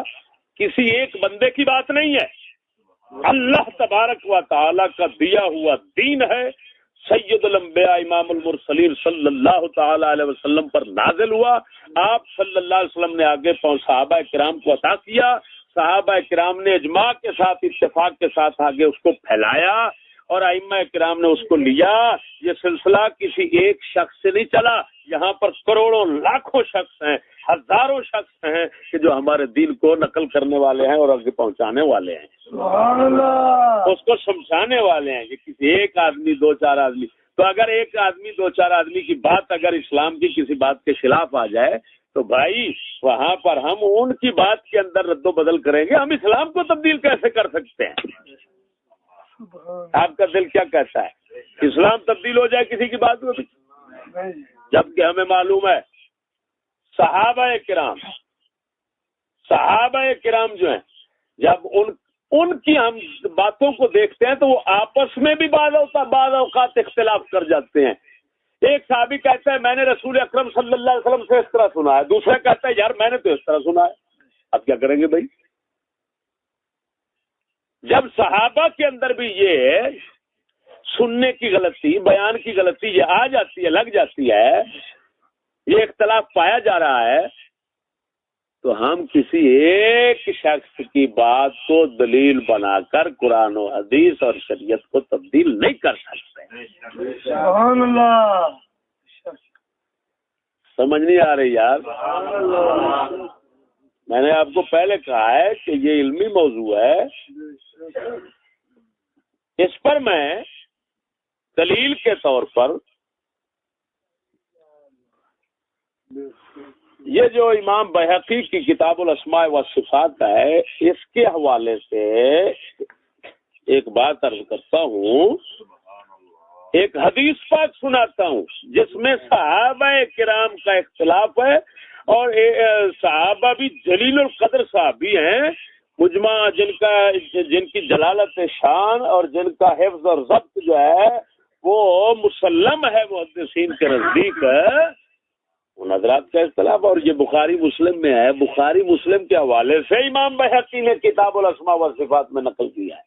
کسی ایک بندے کی بات نہیں ہے، اللہ تبارک و تعالی کا دیا ہوا دین ہے، سید الانبیاء امام المرسلین صلی اللہ تعالی علیہ وسلم پر نازل ہوا، آپ صلی اللہ علیہ وسلم نے آگے صحابہ کرام کو عطا کیا، صحابہ کرام نے اجماع کے ساتھ اتفاق کے ساتھ آگے اس کو پھیلایا، اور ائمہ کرام نے اس کو لیا۔ یہ سلسلہ کسی ایک شخص سے نہیں چلا، یہاں پر کروڑوں لاکھوں شخص ہیں، ہزاروں شخص ہیں کہ جو ہمارے دین کو نقل کرنے والے ہیں اور آگے پہنچانے والے ہیں، سبحان اللہ، اس کو سمجھانے والے ہیں۔ یہ کسی ایک آدمی دو چار آدمی، تو اگر ایک آدمی دو چار آدمی کی بات اگر اسلام کی کسی بات کے خلاف آ جائے تو بھائی وہاں پر ہم ان کی بات کے اندر رد و بدل کریں گے، ہم اسلام کو تبدیل کیسے کر سکتے ہیں؟ آپ کا دل کیا کہتا ہے اسلام تبدیل ہو جائے کسی کی بات میں؟ جبکہ ہمیں معلوم ہے صحابہ کرام جو ہیں، جب ان کی ہم باتوں کو دیکھتے ہیں تو وہ آپس میں بھی بعض اوقات اختلاف کر جاتے ہیں۔ ایک صحابی کہتا ہے میں نے رسول اکرم صلی اللہ علیہ وسلم سے اس طرح سنا ہے، دوسرا کہتا ہے یار میں نے تو اس طرح سنا ہے۔ اب کیا کریں گے بھائی؟ جب صحابہ کے اندر بھی یہ سننے کی غلطی، بیان کی غلطی یہ آ جاتی ہے، لگ جاتی ہے، یہ اختلاف پایا جا رہا ہے، تو ہم کسی ایک شخص کی بات کو دلیل بنا کر قرآن و حدیث اور شریعت کو تبدیل نہیں کر سکتے۔ سبحان اللہ، سمجھ نہیں آ رہی یار؟ میں نے آپ کو پہلے کہا ہے کہ یہ علمی موضوع ہے، اس پر میں دلیل کے طور پر یہ جو امام بہقی کی کتاب الاسماء والصفات ہے، اس کے حوالے سے ایک بات عرض کرتا ہوں، ایک حدیث پاک سناتا ہوں جس میں صحابہ کرام کا اختلاف ہے، اور صحابہ بھی جلیل القدر صحابی ہیں، مجمع جن کی جلالت شان اور جن کا حفظ اور ضبط جو ہے وہ مسلم ہے محدثین کے نزدیک، ان حضرات کا اختلاف، اور یہ بخاری مسلم میں ہے۔ بخاری مسلم کے حوالے سے امام بہقی نے کتاب الاسماء والصفات میں نقل کیا ہے۔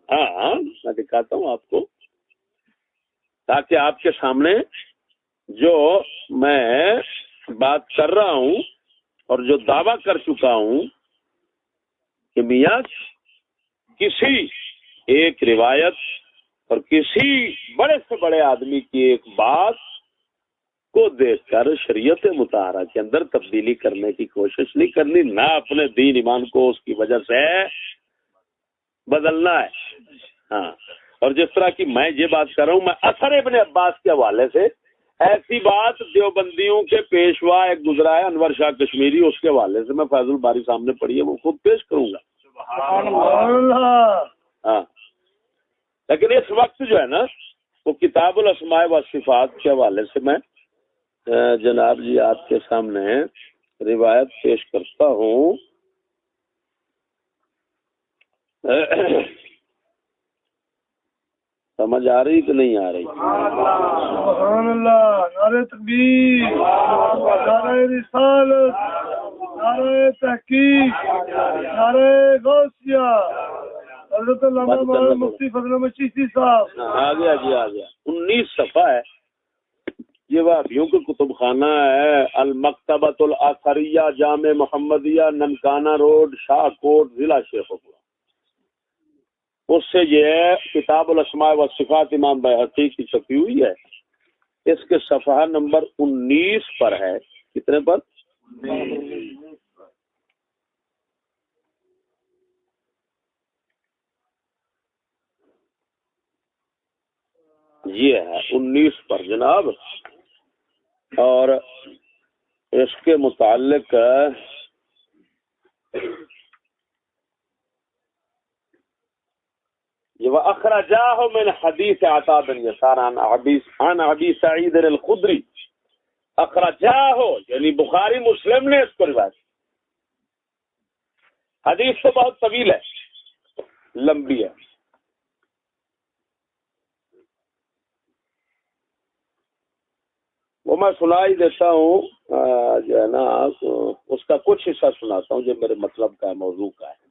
ہاں میں دکھاتا ہوں آپ کو، تاکہ آپ کے سامنے جو میں بات کر رہا ہوں اور جو دعویٰ کر چکا ہوں کہ میاں کسی ایک روایت اور کسی بڑے سے بڑے آدمی کی ایک بات کو دیکھ کر شریعت مطہرہ کے اندر تبدیلی کرنے کی کوشش نہیں کرنی، نہ اپنے دین ایمان کو اس کی وجہ سے بدلنا ہے۔ ہاں، اور جس طرح کی میں یہ بات کر رہا ہوں، میں اثر ابن عباس کے حوالے سے ایسی بات دیوبندیوں کے پیشوا ایک گزرا ہے انور شاہ کشمیری، اس کے حوالے سے میں فیض الباری سامنے پڑھی ہے، وہ خود پیش کروں گا۔ ہاں، لیکن اس وقت جو ہے نا وہ کتاب الاسماء والصفات کے حوالے سے میں جناب جی آپ کے سامنے روایت پیش کرتا ہوں۔ سمجھ آ رہی کہ نہیں آ رہی؟ سبحان اللہ، نعرہ تکبیر، نعرہ رسالت، نعرہ تحقیق، نعرہ غوثیہ، حضرت علامہ مولانا مفتی فضل احمد چشتی صاحب۔ آ گیا جی، آ گیا۔ 19 صفحہ ہے، یہ وہابیوں کا کتب خانہ ہے، المکتبۃ الاثریہ جامع محمدیہ، ننکانہ روڈ، شاہ کوٹ، ضلع شیخوپورہ۔ اس سے یہ کتاب الاسماء والصفات امام بہقی کی چھپی ہوئی ہے، اس کے صفحہ نمبر 19 پر ہے۔ کتنے پر؟ یہ ہے 19 پر جناب، اور اس کے متعلق یہ وَأَخْرَجَاهُ مِنْ حَدِيثِ عَطَاء بن يسار عن ابی سعید الخدری، اخرجاہ یعنی بخاری مسلم نے اس کو روایت، حدیث تو بہت طویل ہے، لمبی ہے، وہ میں سنا ہی دیتا ہوں۔ جو ہے نا اس کا کچھ حصہ سناتا ہوں جو میرے مطلب کا ہے، موضوع کا ہے،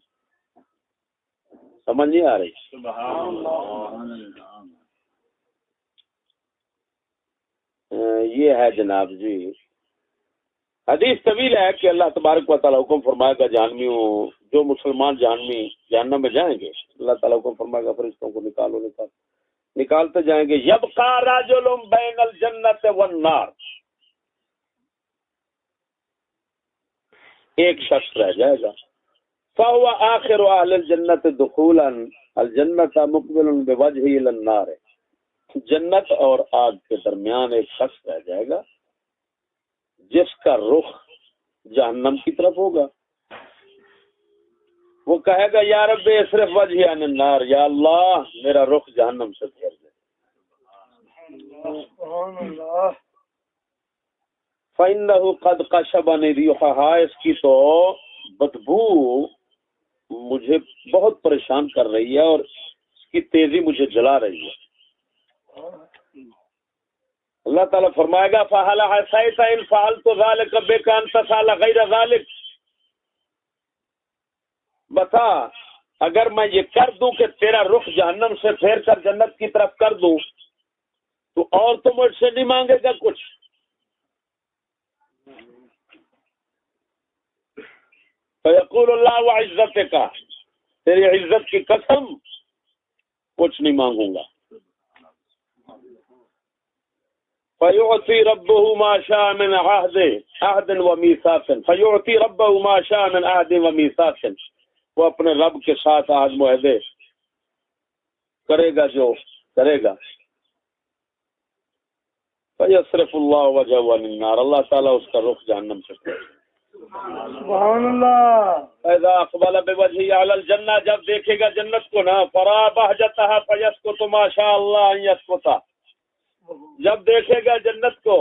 سمجھ نہیں آ رہی؟ یہ ہے جناب جی، حدیث طویل ہے کہ اللہ تبارک و تعالیٰ حکم فرمائے گا جہنمیوں، جو مسلمان جہنم میں جائیں گے، اللہ تعالیٰ حکم فرمائے گا فرشتوں کو نکالتے جائیں گے، یبقى رجل بین الجنت والنار، ایک شخص رہ جائے گا، فهو آخر اہل الجنت دخولا الجنت مقبل بوجهه الى النار، جنت اور آگ کے درمیان ایک شخص رہ جائے گا جس کا رخ جہنم کی طرف ہوگا، وہ کہے گا یا رب صرف وجہ عن النار، یا اللہ میرا رخ جہنم سے پھیر دے، فإنه قد قشبني ريحها، اس کی تو بدبو مجھے بہت پریشان کر رہی ہے اور اس کی تیزی مجھے جلا رہی ہے۔ اللہ تعالیٰ فرمائے گا فَهَلْ عَسَيْتَ إِنْ فَعَلْتُ ذَلِكَ بِكَ أَنْ تَفْعَلَ غَيْرَ ذَلِكَ، بتا اگر میں یہ کر دوں کہ تیرا رخ جہنم سے پھیر کر جنت کی طرف کر دوں تو اور تو مجھ سے نہیں مانگے گا کچھ؟ فَيَقُولُ اللَّهُ وَعِزَّتِكَ، تیری عزت کی قسم کچھ نہیں مانگوں گا۔ فَيُعْطِي رَبُّهُ مَا شَاءَ مِنْ عَهْدٍ وَمِيثَاقٍ، فَيُعْطِي رَبَّهُ مَا شَاءَ مِنْ عَهْدٍ وَمِيثَاقٍ، وہ اپنے رب کے ساتھ عہد معاہدے کرے گا جو کرے گا۔ فَيَصْرِفُ اللَّهُ وَجْهَهُ عَنِ النَّارِ، اللہ تعالیٰ اس کا رخ جہنم سے پھیر دے۔ سبحان اللہ۔ فَإِذَا أَقْبَلَ بِوَجْهِهِ عَلَى الْجَنَّةِ، جب دیکھے گا جنت کو نا، فَرَأَى بَهْجَتَهَا فَيَسْكُتُ مَا شَاءَ اللَّهُ أَن يَسْكُتَ، جب دیکھے گا جنت کو،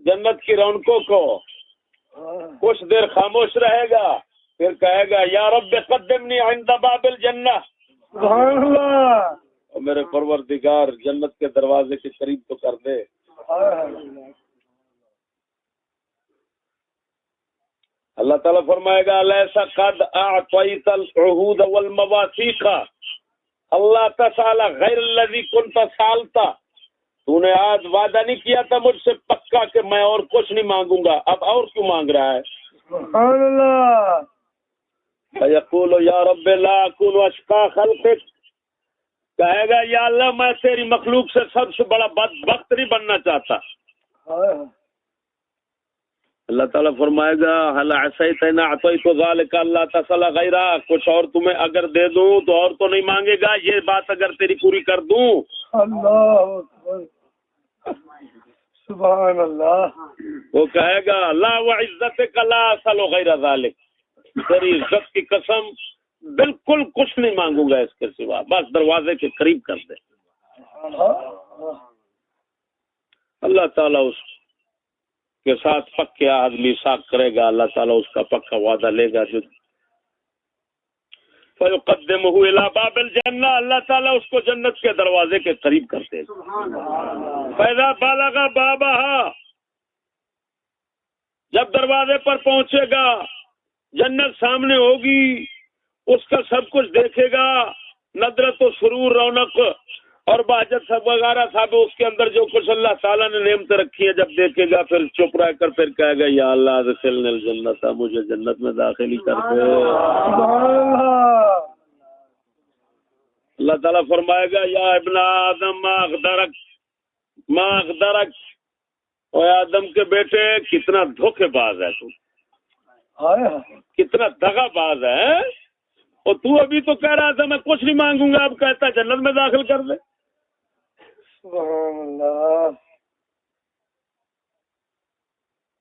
جنت کی رونقوں کو، کچھ دیر خاموش رہے گا، پھر کہے گا یا رب قدمنی عند باب الجنہ، سبحان اللہ، اور میرے پروردگار جنت کے دروازے کے قریب تو کر دے۔ اللہ تعالیٰ فرمائے گا الیس قد اعطیت العہود والمواثیق اللہ تسأل غیر الذی کنت سالتا، تو نے آج وعدہ نہیں کیا تھا مجھ سے پکا کہ میں اور کچھ نہیں مانگوں گا، اب اور کیوں مانگ رہا ہے؟ سبحان اللہ۔ فیقول یا رب لا اکون اشقا خلقک، کہے گا یا اللہ میں تیری مخلوق سے سب سے بڑا بدبخت نہیں بننا چاہتا۔ اللہ تعالیٰ فرمائے گا هل عصیت ان اعطیت ذلک اللہ تسأل غیرہ، کچھ اور تمہیں اگر دے دوں تو اور تو نہیں مانگے گا، یہ بات اگر تیری پوری کر دوں۔ اللہ اکبر، سبحان اللہ۔ وہ کہے گا لا وعزتک لا اسأل غیر ذلک، تیری عزت کی قسم بالکل کچھ نہیں مانگوں گا اس کے سوا، بس دروازے کے قریب کر دے۔ اللہ تعالیٰ اس کے ساتھ پکے عہد میثاق کرے گا، اللہ تعالیٰ اس کا پکا وعدہ لے گا جو فیقدمہ الی باب الجنہ، اللہ تعالیٰ اس کو جنت کے دروازے کے قریب کر دے گا۔ فاذا بلغ بابہا، جب دروازے پر پہنچے گا، جنت سامنے ہوگی، اس کا سب کچھ دیکھے گا، ندرت و سرور، رونق اور بہجت سب وغیرہ سب اس کے اندر جو کچھ اللہ تعالیٰ نے نعمتیں رکھی ہیں جب دیکھے گا، پھر چپ رہ کر پھر کہے گا یا اللہ ادخلنی الجنت، مجھے جنت میں داخل ہی کر دے۔ اللہ تعالیٰ فرمائے گا یا ابن آدم ما اغدرک، اور آدم کے بیٹے کتنا دھوکے باز ہے تو، کتنا دغا باز ہے، اور تو ابھی تو کہہ رہا تھا میں کچھ نہیں مانگوں گا، اب کہتا جنت میں داخل کر دے۔ سبحان اللہ۔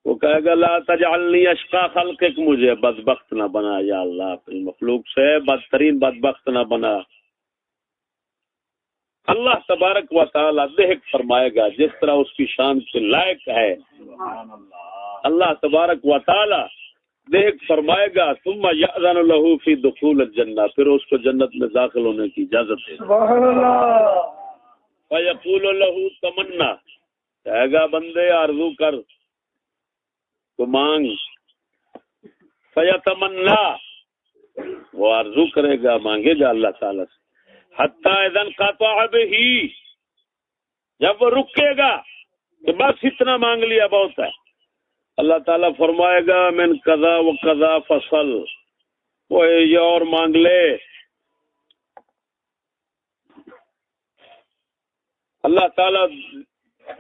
وہ کہے گا لا تجعلنی اشقا خلقک، مجھے بدبخت نہ بنا یا اللہ، اپنی مخلوق سے بدترین بدبخت نہ بنا۔ اللہ تبارک و تعالی دیکھ فرمائے گا جس طرح اس کی شان کے لائق ہے، اللہ تبارک و تعالی دیکھ فرمائے گا ثم یأذن له فی دخول الجنہ، پھر اس کو جنت میں داخل ہونے کی اجازت دے۔ سبحان اللہ۔ فیقول له تمنا، کہے گا بندے آرزو کر، تو مانگ. فیتمنا وہ آرزو کرے گا مانگے گا اللہ تعالیٰ سے. حتی اذن قطع بہ جب وہ رکے گا کہ بس اتنا مانگ لیا بہت ہے. اللہ تعالیٰ فرمائے گا من قضا و قضا فصل وہ یہ اور مانگ لے. اللہ تعالیٰ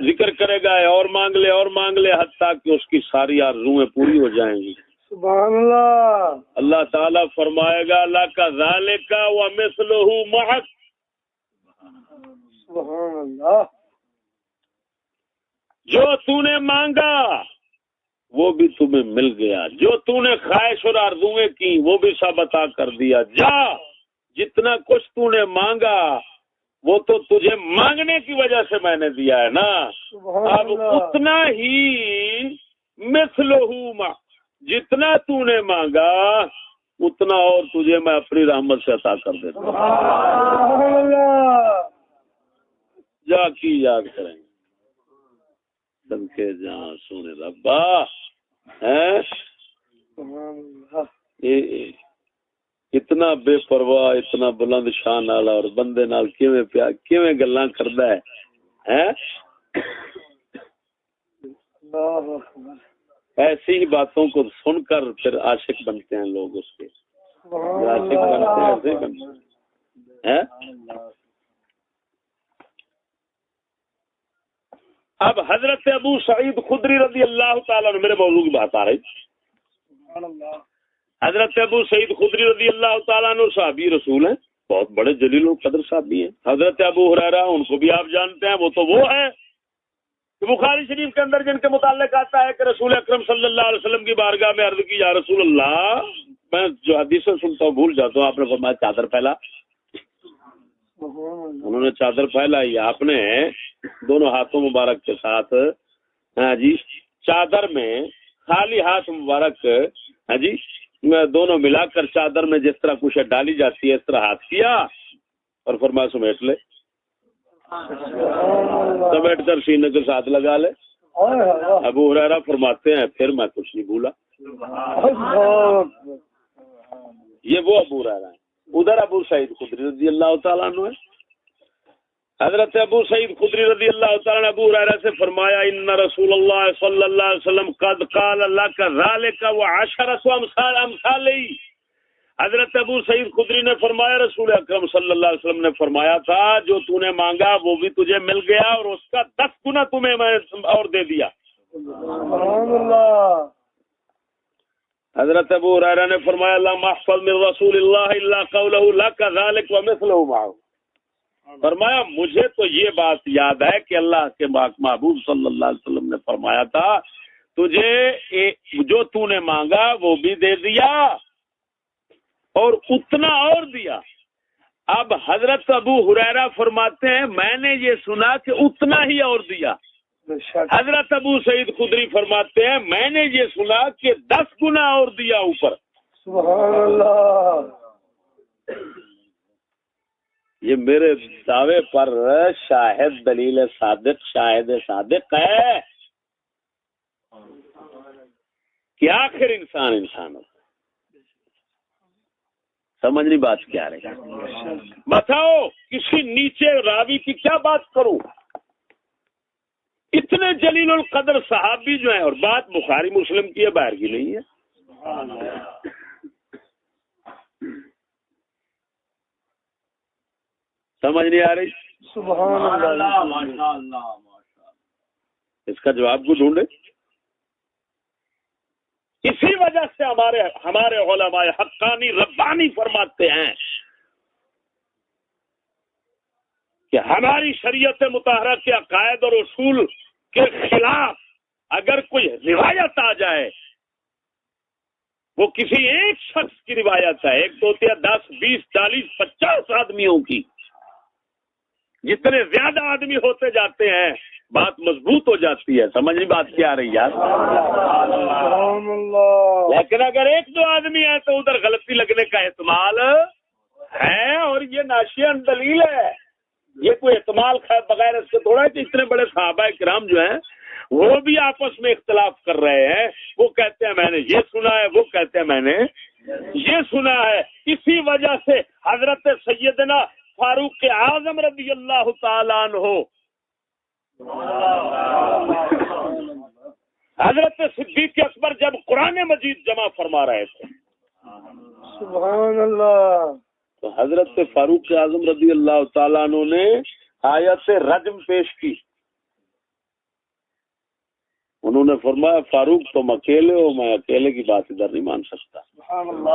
ذکر کرے گا اور مانگ لے حتیٰ کہ اس کی ساری آرزویں پوری ہو جائیں گی. سبحان اللہ. اللہ تعالیٰ فرمائے گا لک ذالک ومثلہ معک. سبحان اللہ. جو تو نے مانگا وہ بھی تمہیں مل گیا، جو تو نے خواہش اور آرزویں کی وہ بھی سب عطا کر دیا. جا جتنا کچھ تو نے مانگا وہ تو تجھے مانگنے کی وجہ سے میں نے دیا ہے نا. اب اتنا ہی مثلہ جتنا تو نے مانگا اتنا اور تجھے میں اپنی رحمت سے عطا کر دیتا ہوں. سبحان اللہ. جا کی یاد کریں گے کے جہاں سونے ربا ہے. اتنا بے پرواہ اتنا بلند شان والا اور بندے نال کیویں گلاں کردا ہے. ایسی ہی باتوں کو سن کر پھر عاشق بنتے ہیں لوگ اس کے. عاشق بنتے ہیں ایسے بنتے ہیں. اب حضرت ابو سعید خدری رضی اللہ تعالیٰ عنہ، میرے موضوع کی بات آ رہی. حضرت ابو سعید خدری رضی اللہ تعالیٰ عنہ صحابی رسول ہیں، بہت بڑے جلیل القدر صحابی ہیں. حضرت ابو ہریرہ ان کو بھی آپ جانتے ہیں، وہ تو وہ ہیں کہ بخاری شریف کے اندر جن کے متعلق آتا ہے کہ رسول اکرم صلی اللہ علیہ وسلم کی بارگاہ میں عرض کی یا رسول اللہ، میں جو حدیثیں سنتا ہوں بھول جاتا ہوں. آپ نے فرمایا چادر پھیلا. انہوں نے چادر پھیلائی. آپ نے دونوں ہاتھوں مبارک کے ساتھ ہاں جی چادر میں خالی ہاتھ مبارک ہاں جی دونوں ملا کر چادر میں جس طرح کچھ ڈالی جاتی ہے اس طرح ہاتھ کیا اور فرمایا سمیٹ لے. سمیٹ کر سینے کے ساتھ لگا لے. ابو ہریرہ فرماتے ہیں پھر میں کچھ نہیں بھولا. یہ وہ ابو ہریرہ ہیں. ادھر ابو سعید خدری رضی اللہ تعالیٰ عنہ ہے. حضرت ابو سعید خدری رضی اللہ تعالیٰ عنہ ابو ہریرہ سے فرمایا ان رسول اللہ صلی اللہ علیہ وسلم قد قال لك ذلك وعشرة امثاله. حضرت ابو سعید خدری نے فرمایا رسول اکرم صلی اللہ علیہ وسلم نے فرمایا تھا جو تو نے مانگا وہ بھی تجھے مل گیا اور اس کا 10 گنا تمہیں میں اور دے دیا. سبحان اللہ. حضرت ابو ہریرہ نے فرمایا لا محفظ من رسول اللہ الا قوله لك ذلك ومثله معه. فرمایا مجھے تو یہ بات یاد ہے کہ اللہ کے محبوب صلی اللہ علیہ وسلم نے فرمایا تھا تجھے جو تو نے مانگا وہ بھی دے دیا اور اتنا اور دیا. اب حضرت ابو ہریرہ فرماتے ہیں میں نے یہ سنا کہ اتنا ہی اور دیا. حضرت ابو سعید خدری فرماتے ہیں میں نے یہ سنا کہ 10 گنا اور دیا اوپر. سبحان اللہ. یہ میرے دعوے پر شاہد دلیل صادق شاہد صادق ہے کہ آخر انسان ہوتا ہے. سمجھ نہیں بات کیا رہے. بتاؤ کسی نیچے راوی کی کیا بات کروں. اتنے جلیل القدر صحابی جو ہیں اور بات بخاری مسلم کی ہے باہر کی نہیں ہے. سمجھ نہیں آ رہی. سبحان اللہ. اس کا جواب کو ڈھونڈے. اسی وجہ سے ہمارے علماء حقانی ربانی فرماتے ہیں کہ ہماری شریعت مطہرہ کے عقائد اور اصول کے خلاف اگر کوئی روایت آ جائے وہ کسی ایک شخص کی روایت ہے، ایک تو ہوتی ہے 10 20 40 50 آدمیوں کی. جتنے زیادہ آدمی ہوتے جاتے ہیں بات مضبوط ہو جاتی ہے. سمجھ نہیں بات کیا آ رہی یار. لیکن اگر 1-2 آدمی ہے تو ادھر غلطی لگنے کا احتمال ہے اور یہ ناشیان دلیل ہے. یہ کوئی احتمال بغیر اس کے تھوڑا ہے کہ اتنے بڑے صحابہ کرام جو ہیں وہ بھی آپس میں اختلاف کر رہے ہیں. وہ کہتے ہیں میں نے یہ سنا ہے, وہ کہتے ہیں میں نے یہ سنا ہے. اسی وجہ سے حضرت سیدنا فاروق اعظم رضی اللہ تعالیٰ عنہ حضرت صدیق اکبر جب قرآن مجید جمع فرما رہے تھے, سبحان اللہ, تو حضرت فاروق اعظم رضی اللہ تعالیٰ عنہ نے آیت رجم پیش کی. انہوں نے فرمایا فاروق تم اکیلے ہو, میں اکیلے کی بات ادھر نہیں مان سکتا,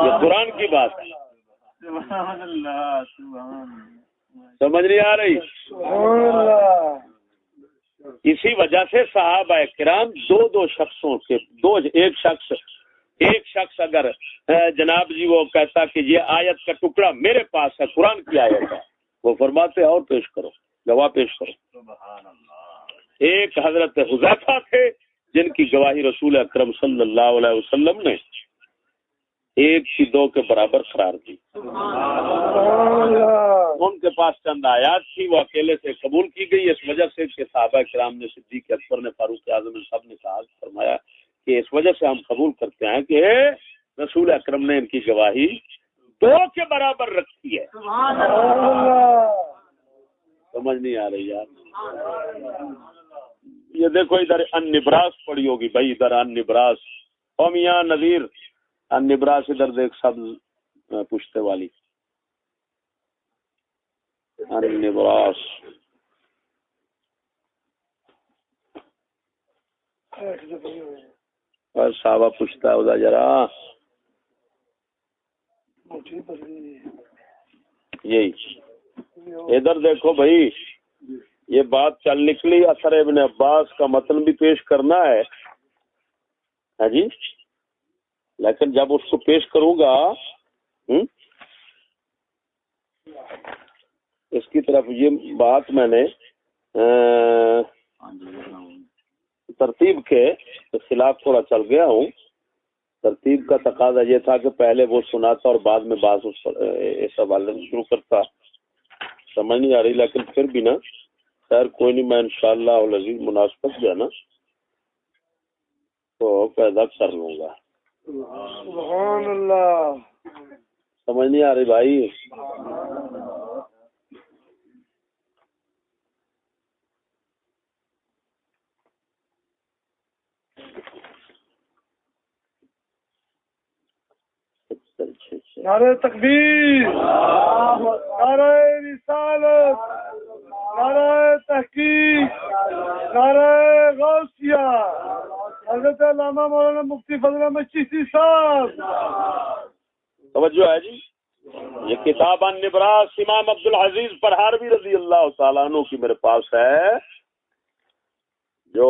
یہ قرآن کی بات ہے. سبحان اللہ, سمجھ نہیں آ رہی؟ سبحان اللہ. اسی وجہ سے صحابہ کرام دو شخصوں کے ایک شخص اگر جناب جی وہ کہتا کہ یہ آیت کا ٹکڑا میرے پاس ہے, قرآن کی آیت ہے, وہ فرماتے اور پیش کرو, گواہ پیش کرو. ایک حضرت حذیفہ تھے جن کی گواہی رسول اکرم صلی اللہ علیہ وسلم نے ایک کی دو کے برابر قرار دی. ان کے پاس چند آیات تھی, وہ اکیلے سے قبول کی گئی, اس وجہ سے کہ صحابہ کرام نے صدیق اکبر نے فاروق اعظم سب نے کہا فرمایا کہ اس وجہ سے ہم قبول کرتے ہیں کہ رسول اکرم نے ان کی گواہی دو کے برابر رکھی ہے. سمجھ نہیں آ رہی یار؟ یہ دیکھو ادھر ان نبراس پڑی ہوگی بھائی, ادھر ان نبراس, اور میاں نذیر ان نبراس ادھر دیکھ سبز پشتے والی ان نبراس. اور صحابہ پوچھتا ہے ادھر ذرا یہی ادھر دیکھو بھائی, یہ بات چل نکلی اثر ابن عباس کا متن بھی پیش کرنا ہے ہاں جی, لیکن جب اس کو پیش کروں گا اس کی طرف یہ بات میں نے ترتیب کے خلاف تھوڑا چل گیا ہوں. ترتیب کا تقاضا یہ تھا کہ پہلے وہ سناتا اور بعد میں بات اس حوالے سے شروع کرتا. سمجھ نہیں آ رہی, لیکن پھر بھی نا خیر کوئی نہیں, میں انشاءاللہ العزیز مناسبت جو ہے نا تو پیدا کر لوں گا. سبحان اللہ. سمجھ نہیں آ رہی بھائی؟ نعرہ تکبیر, نعرہ رسالت, نعرہ تحقیق, نعرہ غوثیہ, حضرت علامہ مولانا مفتی فضل احمد چشتی صاحب. توجہ ہے جی. یہ کتاب ان نبراس امام عبد العزیز پرہاروی رضی اللہ تعالیٰ عنہ کی میرے پاس ہے, جو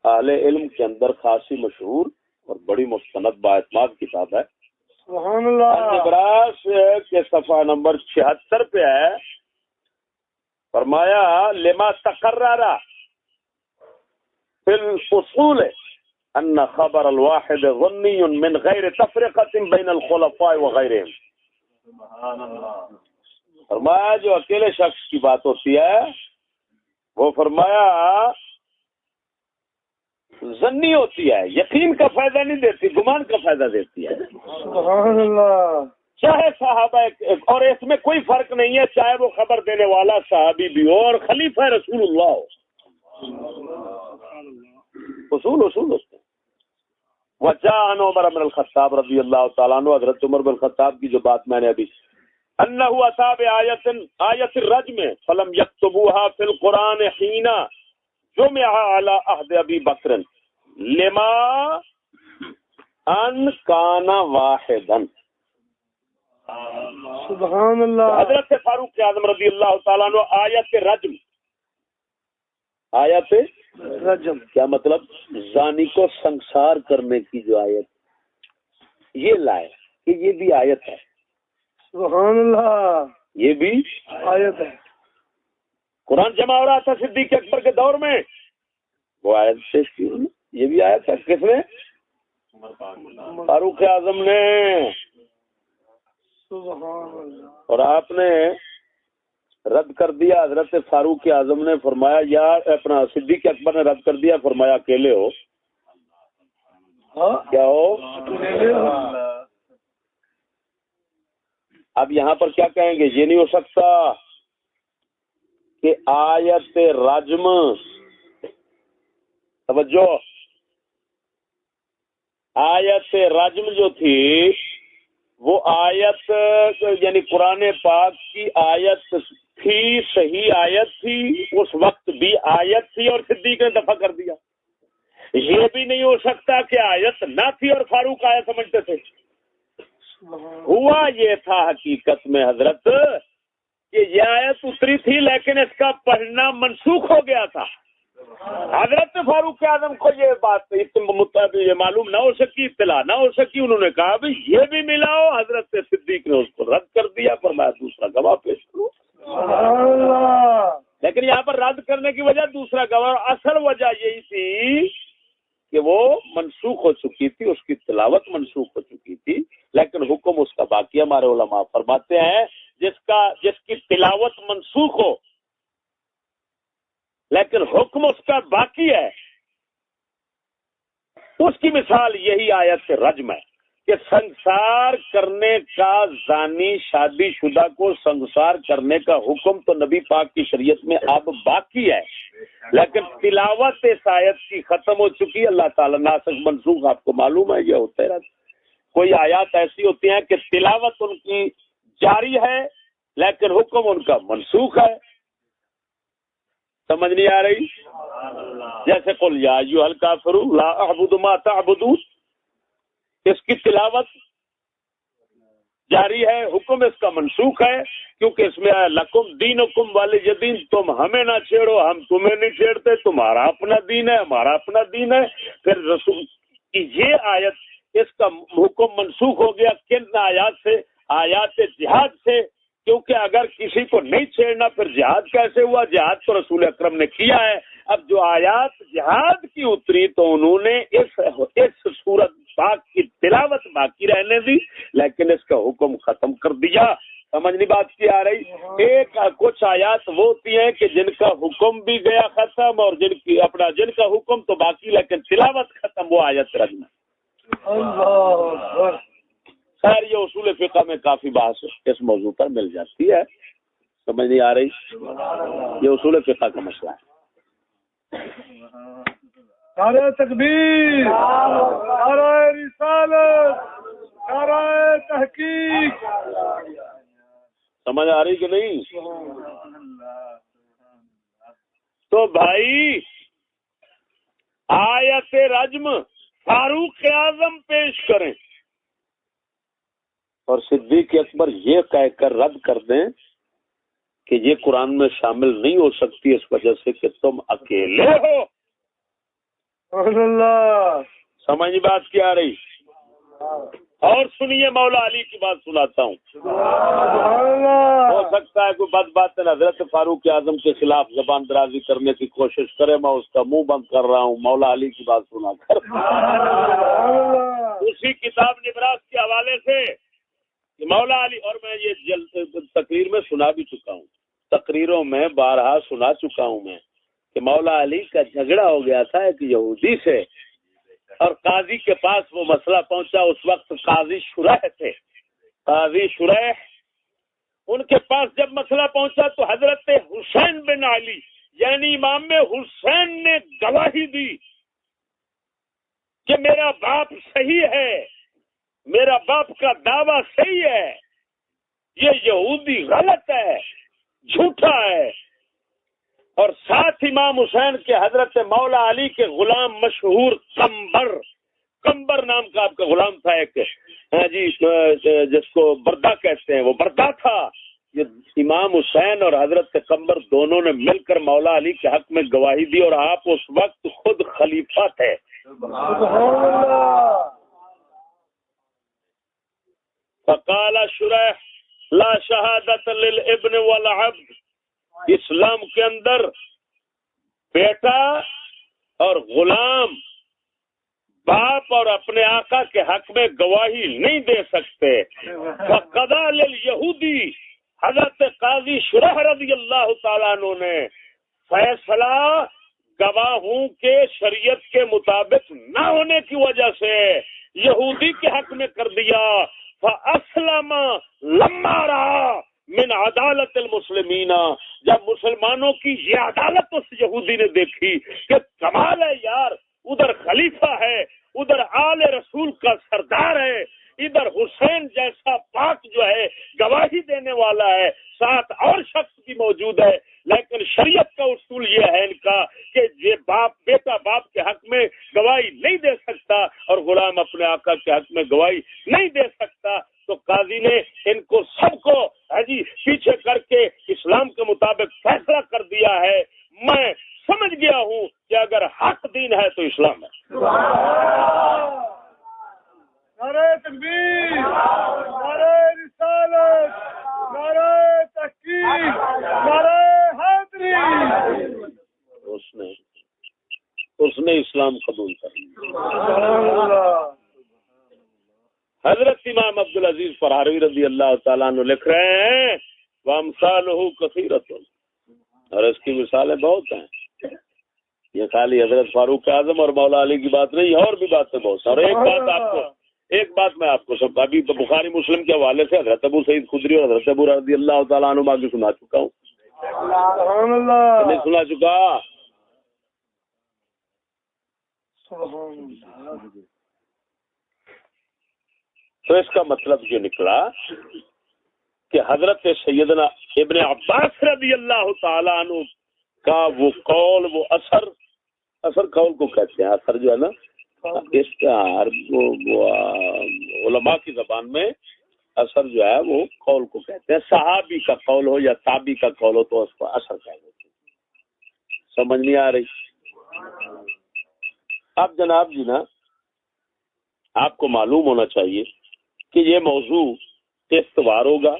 اہل علم کے اندر خاصی مشہور اور بڑی مستند باعتماد کتاب ہے. سبحان اللہ. نبراس کے صفحہ نمبر 76 پہ ہے, فرمایا لما تقرر فی الاصول ان خبر الواحد ظنی من غیر تفرقۃ بین الخلفاء وغیرہم. فرمایا جو اکیلے شخص کی بات ہوتی ہے وہ فرمایا ظنی ہوتی ہے, یقین کا فائدہ نہیں دیتی, گمان کا فائدہ دیتی ہے. سبحان اللہ. چاہے صحابہ, اور اس میں کوئی فرق نہیں ہے, چاہے وہ خبر دینے والا صحابی بھی ہو اور خلیفہ رسول اللہ ہو. اصول ہوتے ہیں. وجاء عن عمر بن الخطاب رضی اللہ تعالیٰ عنہ, حضرت عمر بن الخطاب کی جو بات میں نے ابھی, انہ اصاب آیت الرجم فلم یکتبوها فی القرآن حین جمع علی عہد ابی بکر لما ان کان واحدا. سبحان اللہ. حضرت فاروق اعظم رضی اللہ تعالیٰ عنہ آیت رجم, آیت رجم کیا مطلب, زانی کو سنسار کرنے کی جو آیت, یہ لائے کہ یہ بھی آیت ہے. سبحان اللہ. یہ بھی آیت ہے. قرآن جمع ہو رہا تھا صدیق اکبر کے دور میں, وہ آیت پیش کی, یہ بھی آیت ہے. کس نے؟ فاروق اعظم نے. سبحان اللہ. اور آپ نے رد کر دیا. حضرت فاروق اعظم نے فرمایا یا اپنا صدیق اکبر نے رد کر دیا, فرمایا اکیلے ہو. کیا ہو؟ اب یہاں پر کیا کہیں گے؟ یہ نہیں ہو سکتا کہ آیت رجم, توجہ, آیت رجم جو تھی وہ آیت یعنی قرآن پاک کی آیت تھی, صحیح آیت تھی, اس وقت بھی آیت تھی اور صدیق نے دفع کر دیا. یہ بھی نہیں ہو سکتا کہ آیت نہ تھی اور فاروق آیت سمجھتے تھے. ہوا یہ تھا حقیقت میں حضرت کہ یہ آیت اتری تھی لیکن اس کا پڑھنا منسوخ ہو گیا تھا. حضرت فاروق اعظم کو یہ بات یہ معلوم نہ ہو سکی, اطلاع نہ ہو سکی. انہوں نے کہا بھی یہ بھی ملاؤ. حضرت صدیق نے اس کو رد کر دیا, فرمایا دوسرا گواہ پیش کرو. لیکن یہاں پر رد کرنے کی وجہ دوسرا گواہ, اصل وجہ یہی تھی کہ وہ منسوخ ہو چکی تھی, اس کی تلاوت منسوخ ہو چکی تھی, لیکن حکم اس کا باقی. ہمارے علماء فرماتے ہیں جس کی تلاوت منسوخ ہو لیکن حکم اس کا باقی ہے, اس کی مثال یہی آیت سے رجم ہے کہ سنگسار کرنے کا, زانی شادی شدہ کو سنگسار کرنے کا حکم تو نبی پاک کی شریعت میں اب باقی ہے, لیکن تلاوت اس آیت کی ختم ہو چکی. اللہ تعالیٰ ناسخ منسوخ آپ کو معلوم ہے یہ ہوتا ہے. کوئی آیات ایسی ہوتی ہیں کہ تلاوت ان کی جاری ہے لیکن حکم ان کا منسوخ ہے. سمجھ نہیں آ رہی؟ جیسے قل یا ایھا الکافرون لا اعبد ما تعبدون, اس کی تلاوت جاری ہے, حکم اس کا منسوخ ہے کیونکہ اس میں لکم دینکم ولی دین, تم ہمیں نہ چھیڑو ہم تمہیں نہیں چھیڑتے, تمہارا اپنا دین ہے ہمارا اپنا دین ہے. پھر رسول کی یہ آیت, اس کا حکم منسوخ ہو گیا. کن آیات سے؟ آیات جہاد سے, کیونکہ اگر کسی کو نہیں چھیڑنا پھر جہاد کیسے ہوا؟ جہاد تو رسول اکرم نے کیا ہے. اب جو آیات جہاد کی اتری تو انہوں نے اس سورت پاک کی تلاوت باقی رہنے دی لیکن اس کا حکم ختم کر دیا. سمجھنی بات کی آ رہی؟ ایک کچھ آیات وہ ہوتی ہیں کہ جن کا حکم بھی گیا ختم اور جن کا حکم تو باقی لیکن تلاوت ختم, وہ آیت رجم. خیر یہ اصول فقہ میں کافی بحث اس موضوع پر مل جاتی ہے. سمجھ نہیں آ رہی؟ یہ اصول فقہ کا مسئلہ ہے. نعرہ تکبیر, نعرہ رسالت, نعرہ تحقیق. سمجھ آ رہی کہ نہیں؟ تو بھائی آیت رجم فاروق اعظم پیش کریں اور صدیق اکبر یہ کہہ کر رد کر دیں کہ یہ قرآن میں شامل نہیں ہو سکتی اس وجہ سے کہ تم اکیلے ہو. اللہ سمجھ بات کیا آ رہی؟ اور سنیے مولا علی کی بات سناتا ہوں. ہو سکتا ہے کوئی بد بات حضرت فاروق اعظم کے خلاف زبان درازی کرنے کی کوشش کرے, میں اس کا منہ بند کر رہا ہوں مولا علی کی بات سنا کر. اسی کتاب نبراس کے حوالے سے مولا علی, اور میں یہ تقریر میں سنا بھی چکا ہوں, تقریروں میں بارہا سنا چکا ہوں میں کہ مولا علی کا جھگڑا ہو گیا تھا ایک یہودی سے اور قاضی کے پاس وہ مسئلہ پہنچا. اس وقت قاضی شریح تھے. قاضی شریح ان کے پاس جب مسئلہ پہنچا تو حضرت حسین بن علی یعنی امام حسین نے گواہی دی کہ میرا باپ صحیح ہے, میرا باپ کا دعویٰ صحیح ہے, یہ یہودی غلط ہے, جھوٹا ہے. اور ساتھ امام حسین کے حضرت مولا علی کے غلام مشہور کمبر نام کا آپ کا غلام تھا ایک جی, جس کو بردا کہتے ہیں, وہ بردا تھا. یہ امام حسین اور حضرت کمبر دونوں نے مل کر مولا علی کے حق میں گواہی دی اور آپ اس وقت خود خلیفہ تھے. فقال شریح لا شہادت للابن والعبد, اسلام کے اندر بیٹا اور غلام باپ اور اپنے آقا کے حق میں گواہی نہیں دے سکتے. فقضى لليهودي, حضرت قاضی شرح رضی اللہ تعالیٰ عنہ نے فیصلہ گواہوں کے شریعت کے مطابق نہ ہونے کی وجہ سے یہودی کے حق میں کر دیا. فاسلم لما رہا من عدالت المسلمین، جب مسلمانوں کی یہ عدالت اس یہودی نے دیکھی کہ کمال ہے یار، ادھر خلیفہ ہے، ادھر آل رسول کا سردار ہے، ادھر حسین جیسا پاک جو ہے گواہی دینے والا ہے، ساتھ اور شخص بھی موجود ہے، لیکن شریعت کا اصول یہ ہے ان کا کہ یہ بیٹا باپ کے حق میں گواہی نہیں دے سکتا اور غلام اپنے آقا کے حق میں گواہی نہیں دے سکتا. تو قاضی نے ان کو سب کو پیچھے کر کے اسلام کے مطابق فیصلہ کر دیا ہے. میں سمجھ گیا ہوں کہ اگر حق دین ہے تو اسلام ہے. نعرہ تکبیر، نعرہ رسالت، نعرہ تحقیق، نعرہ حیدری. اس نے اسلام قبول کر لیا. حضرت امام عبدالعزیز فرحاروی رضی اللہ تعالیٰ عنہ لکھ رہے ہیں وَأَمْثَالُهُ كَثِيرَةٌ، اور اس کی مثالیں بہت ہیں. یہ خالی حضرت فاروق اعظم اور مولا علی کی بات نہیں، اور بھی باتیں بہت. اور ایک بات میں آپ کو سب ابھی بخاری مسلم کے حوالے سے حضرت ابو سعید خدری اور حضرت ابو رضی اللہ تعالیٰ عنہ باقی سنا چکا ہوں. نہیں سنا چکا؟ تو اس کا مطلب یہ نکلا کہ حضرت سیدنا ابن عباس رضی اللہ تعالیٰ عنہ کا وہ قول، وہ اثر قول کو کہتے ہیں. اثر جو ہے نا، اشتہار علماء کی زبان میں اثر جو ہے وہ قول کو کہتے ہیں. صحابی کا قول ہو یا تابعی کا قول ہو تو اس کو اثر کہتے ہیں. سمجھ نہیں آ رہی؟ اب جناب جی نا، آپ کو معلوم ہونا چاہیے کہ یہ موضوع استوار ہوگا،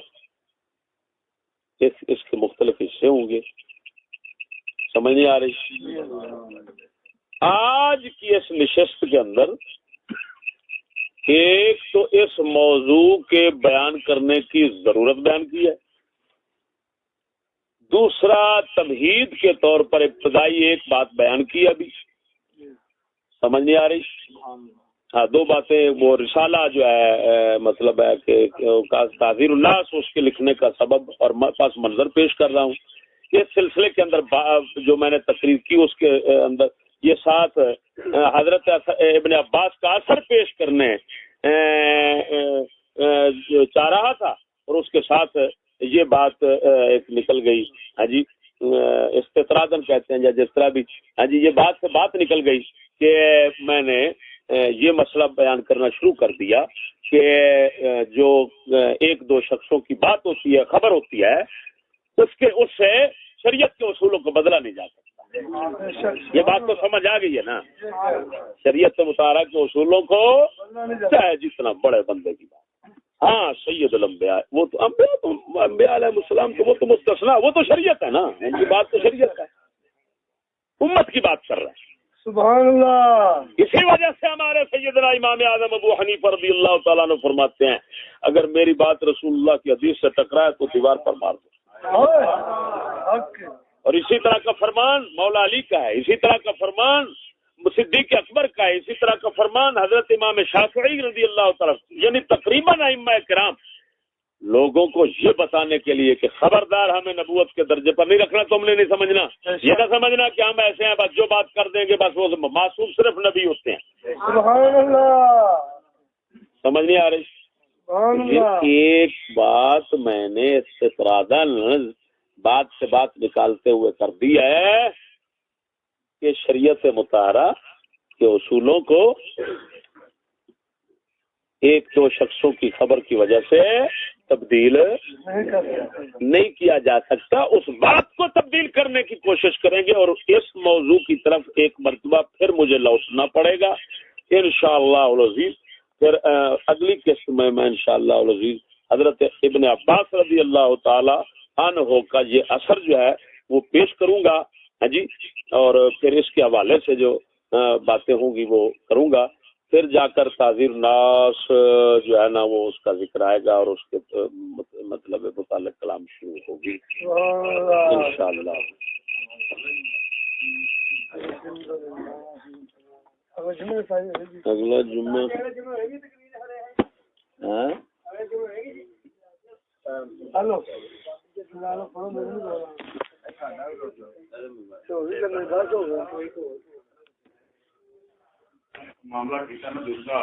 اس کے مختلف حصے ہوں گے. سمجھ نہیں آ رہی؟ آج کی اس نشست کے اندر ایک تو اس موضوع کے بیان کرنے کی ضرورت بیان کی ہے، دوسرا تمہید کے طور پر ابتدائی ایک بات بیان کی ابھی. سمجھ نہیں آ رہی؟ ہاں، دو باتیں. وہ رسالہ جو ہے مطلب ہے کہ تعذیر الناس، اس کے لکھنے کا سبب اور پس منظر پیش کر رہا ہوں. اس سلسلے کے اندر جو میں نے تقریر کی اس کے اندر یہ ساتھ حضرت ابن عباس کا اثر پیش کرنے چاہ رہا تھا، اور اس کے ساتھ یہ بات ایک نکل گئی. ہاں جی، استطرادن کہتے ہیں یا جس طرح بھی. ہاں جی، یہ بات سے بات نکل گئی کہ میں نے یہ مسئلہ بیان کرنا شروع کر دیا کہ جو ایک دو شخصوں کی بات ہوتی ہے، خبر ہوتی ہے، اس سے شریعت کے اصولوں کو بدلا نہیں جا سکتا. یہ بات تو سمجھ آ گئی ہے نا؟ شریعت مطالعہ کے اصولوں کو چاہے جتنا بڑے بندے کی بات. ہاں، سید الانبیاء، وہ تو انبیاء علیہ السلام تو وہ تو مستثنا، وہ تو شریعت ہے نا، ان کی بات تو شریعت ہے، امت کی بات کر رہا ہے. سبحان اللہ. اسی وجہ سے ہمارے سیدنا امام اعظم ابو حنیفہ رضی اللہ تعالیٰ عنہ فرماتے ہیں اگر میری بات رسول اللہ کی حدیث سے ٹکرائے تو دیوار پر مار دو. اور اسی طرح کا فرمان مولا علی کا ہے، اسی طرح کا فرمان صدیق اکبر کا ہے، اسی طرح کا فرمان حضرت امام شافعی رضی اللہ تعالیٰ، یعنی تقریباً ائمہ کرام لوگوں کو یہ بتانے کے لیے کہ خبردار ہمیں نبوت کے درجے پر نہیں رکھنا. تم نے نہیں سمجھنا، یہ نہ سمجھنا کہ ہم ایسے ہیں بس جو بات کر دیں گے بس وہ معصوم صرف نبی ہوتے ہیں. سبحان اللہ. سمجھ نہیں آ رہی؟ ایک بات میں نے استطرادن بات سے بات نکالتے ہوئے کر دی ہے کہ شریعت مطہرہ کے اصولوں کو ایک دو شخصوں کی خبر کی وجہ سے تبدیل نہیں کیا جا سکتا. اس بات کو تبدیل کرنے کی کوشش کریں گے اور اس موضوع کی طرف ایک مرتبہ پھر مجھے لوٹنا پڑے گا انشاءاللہ العزیز. پھر اگلی قسط میں انشاءاللہ العزیز حضرت ابن عباس رضی اللہ تعالی عنہ کا یہ اثر جو ہے وہ پیش کروں گا. ہاں جی، اور پھر اس کے حوالے سے جو باتیں ہوں گی وہ کروں گا. پھر جا کر تعزیر ناس جو ہے نا وہ اس کا ذکر آئے گا اور اس کے مطلب متعلق کلام شروع ہوگی انشاءاللہ. اگلا جمعہ معاملہ ٹھیک ہے نا دوسرا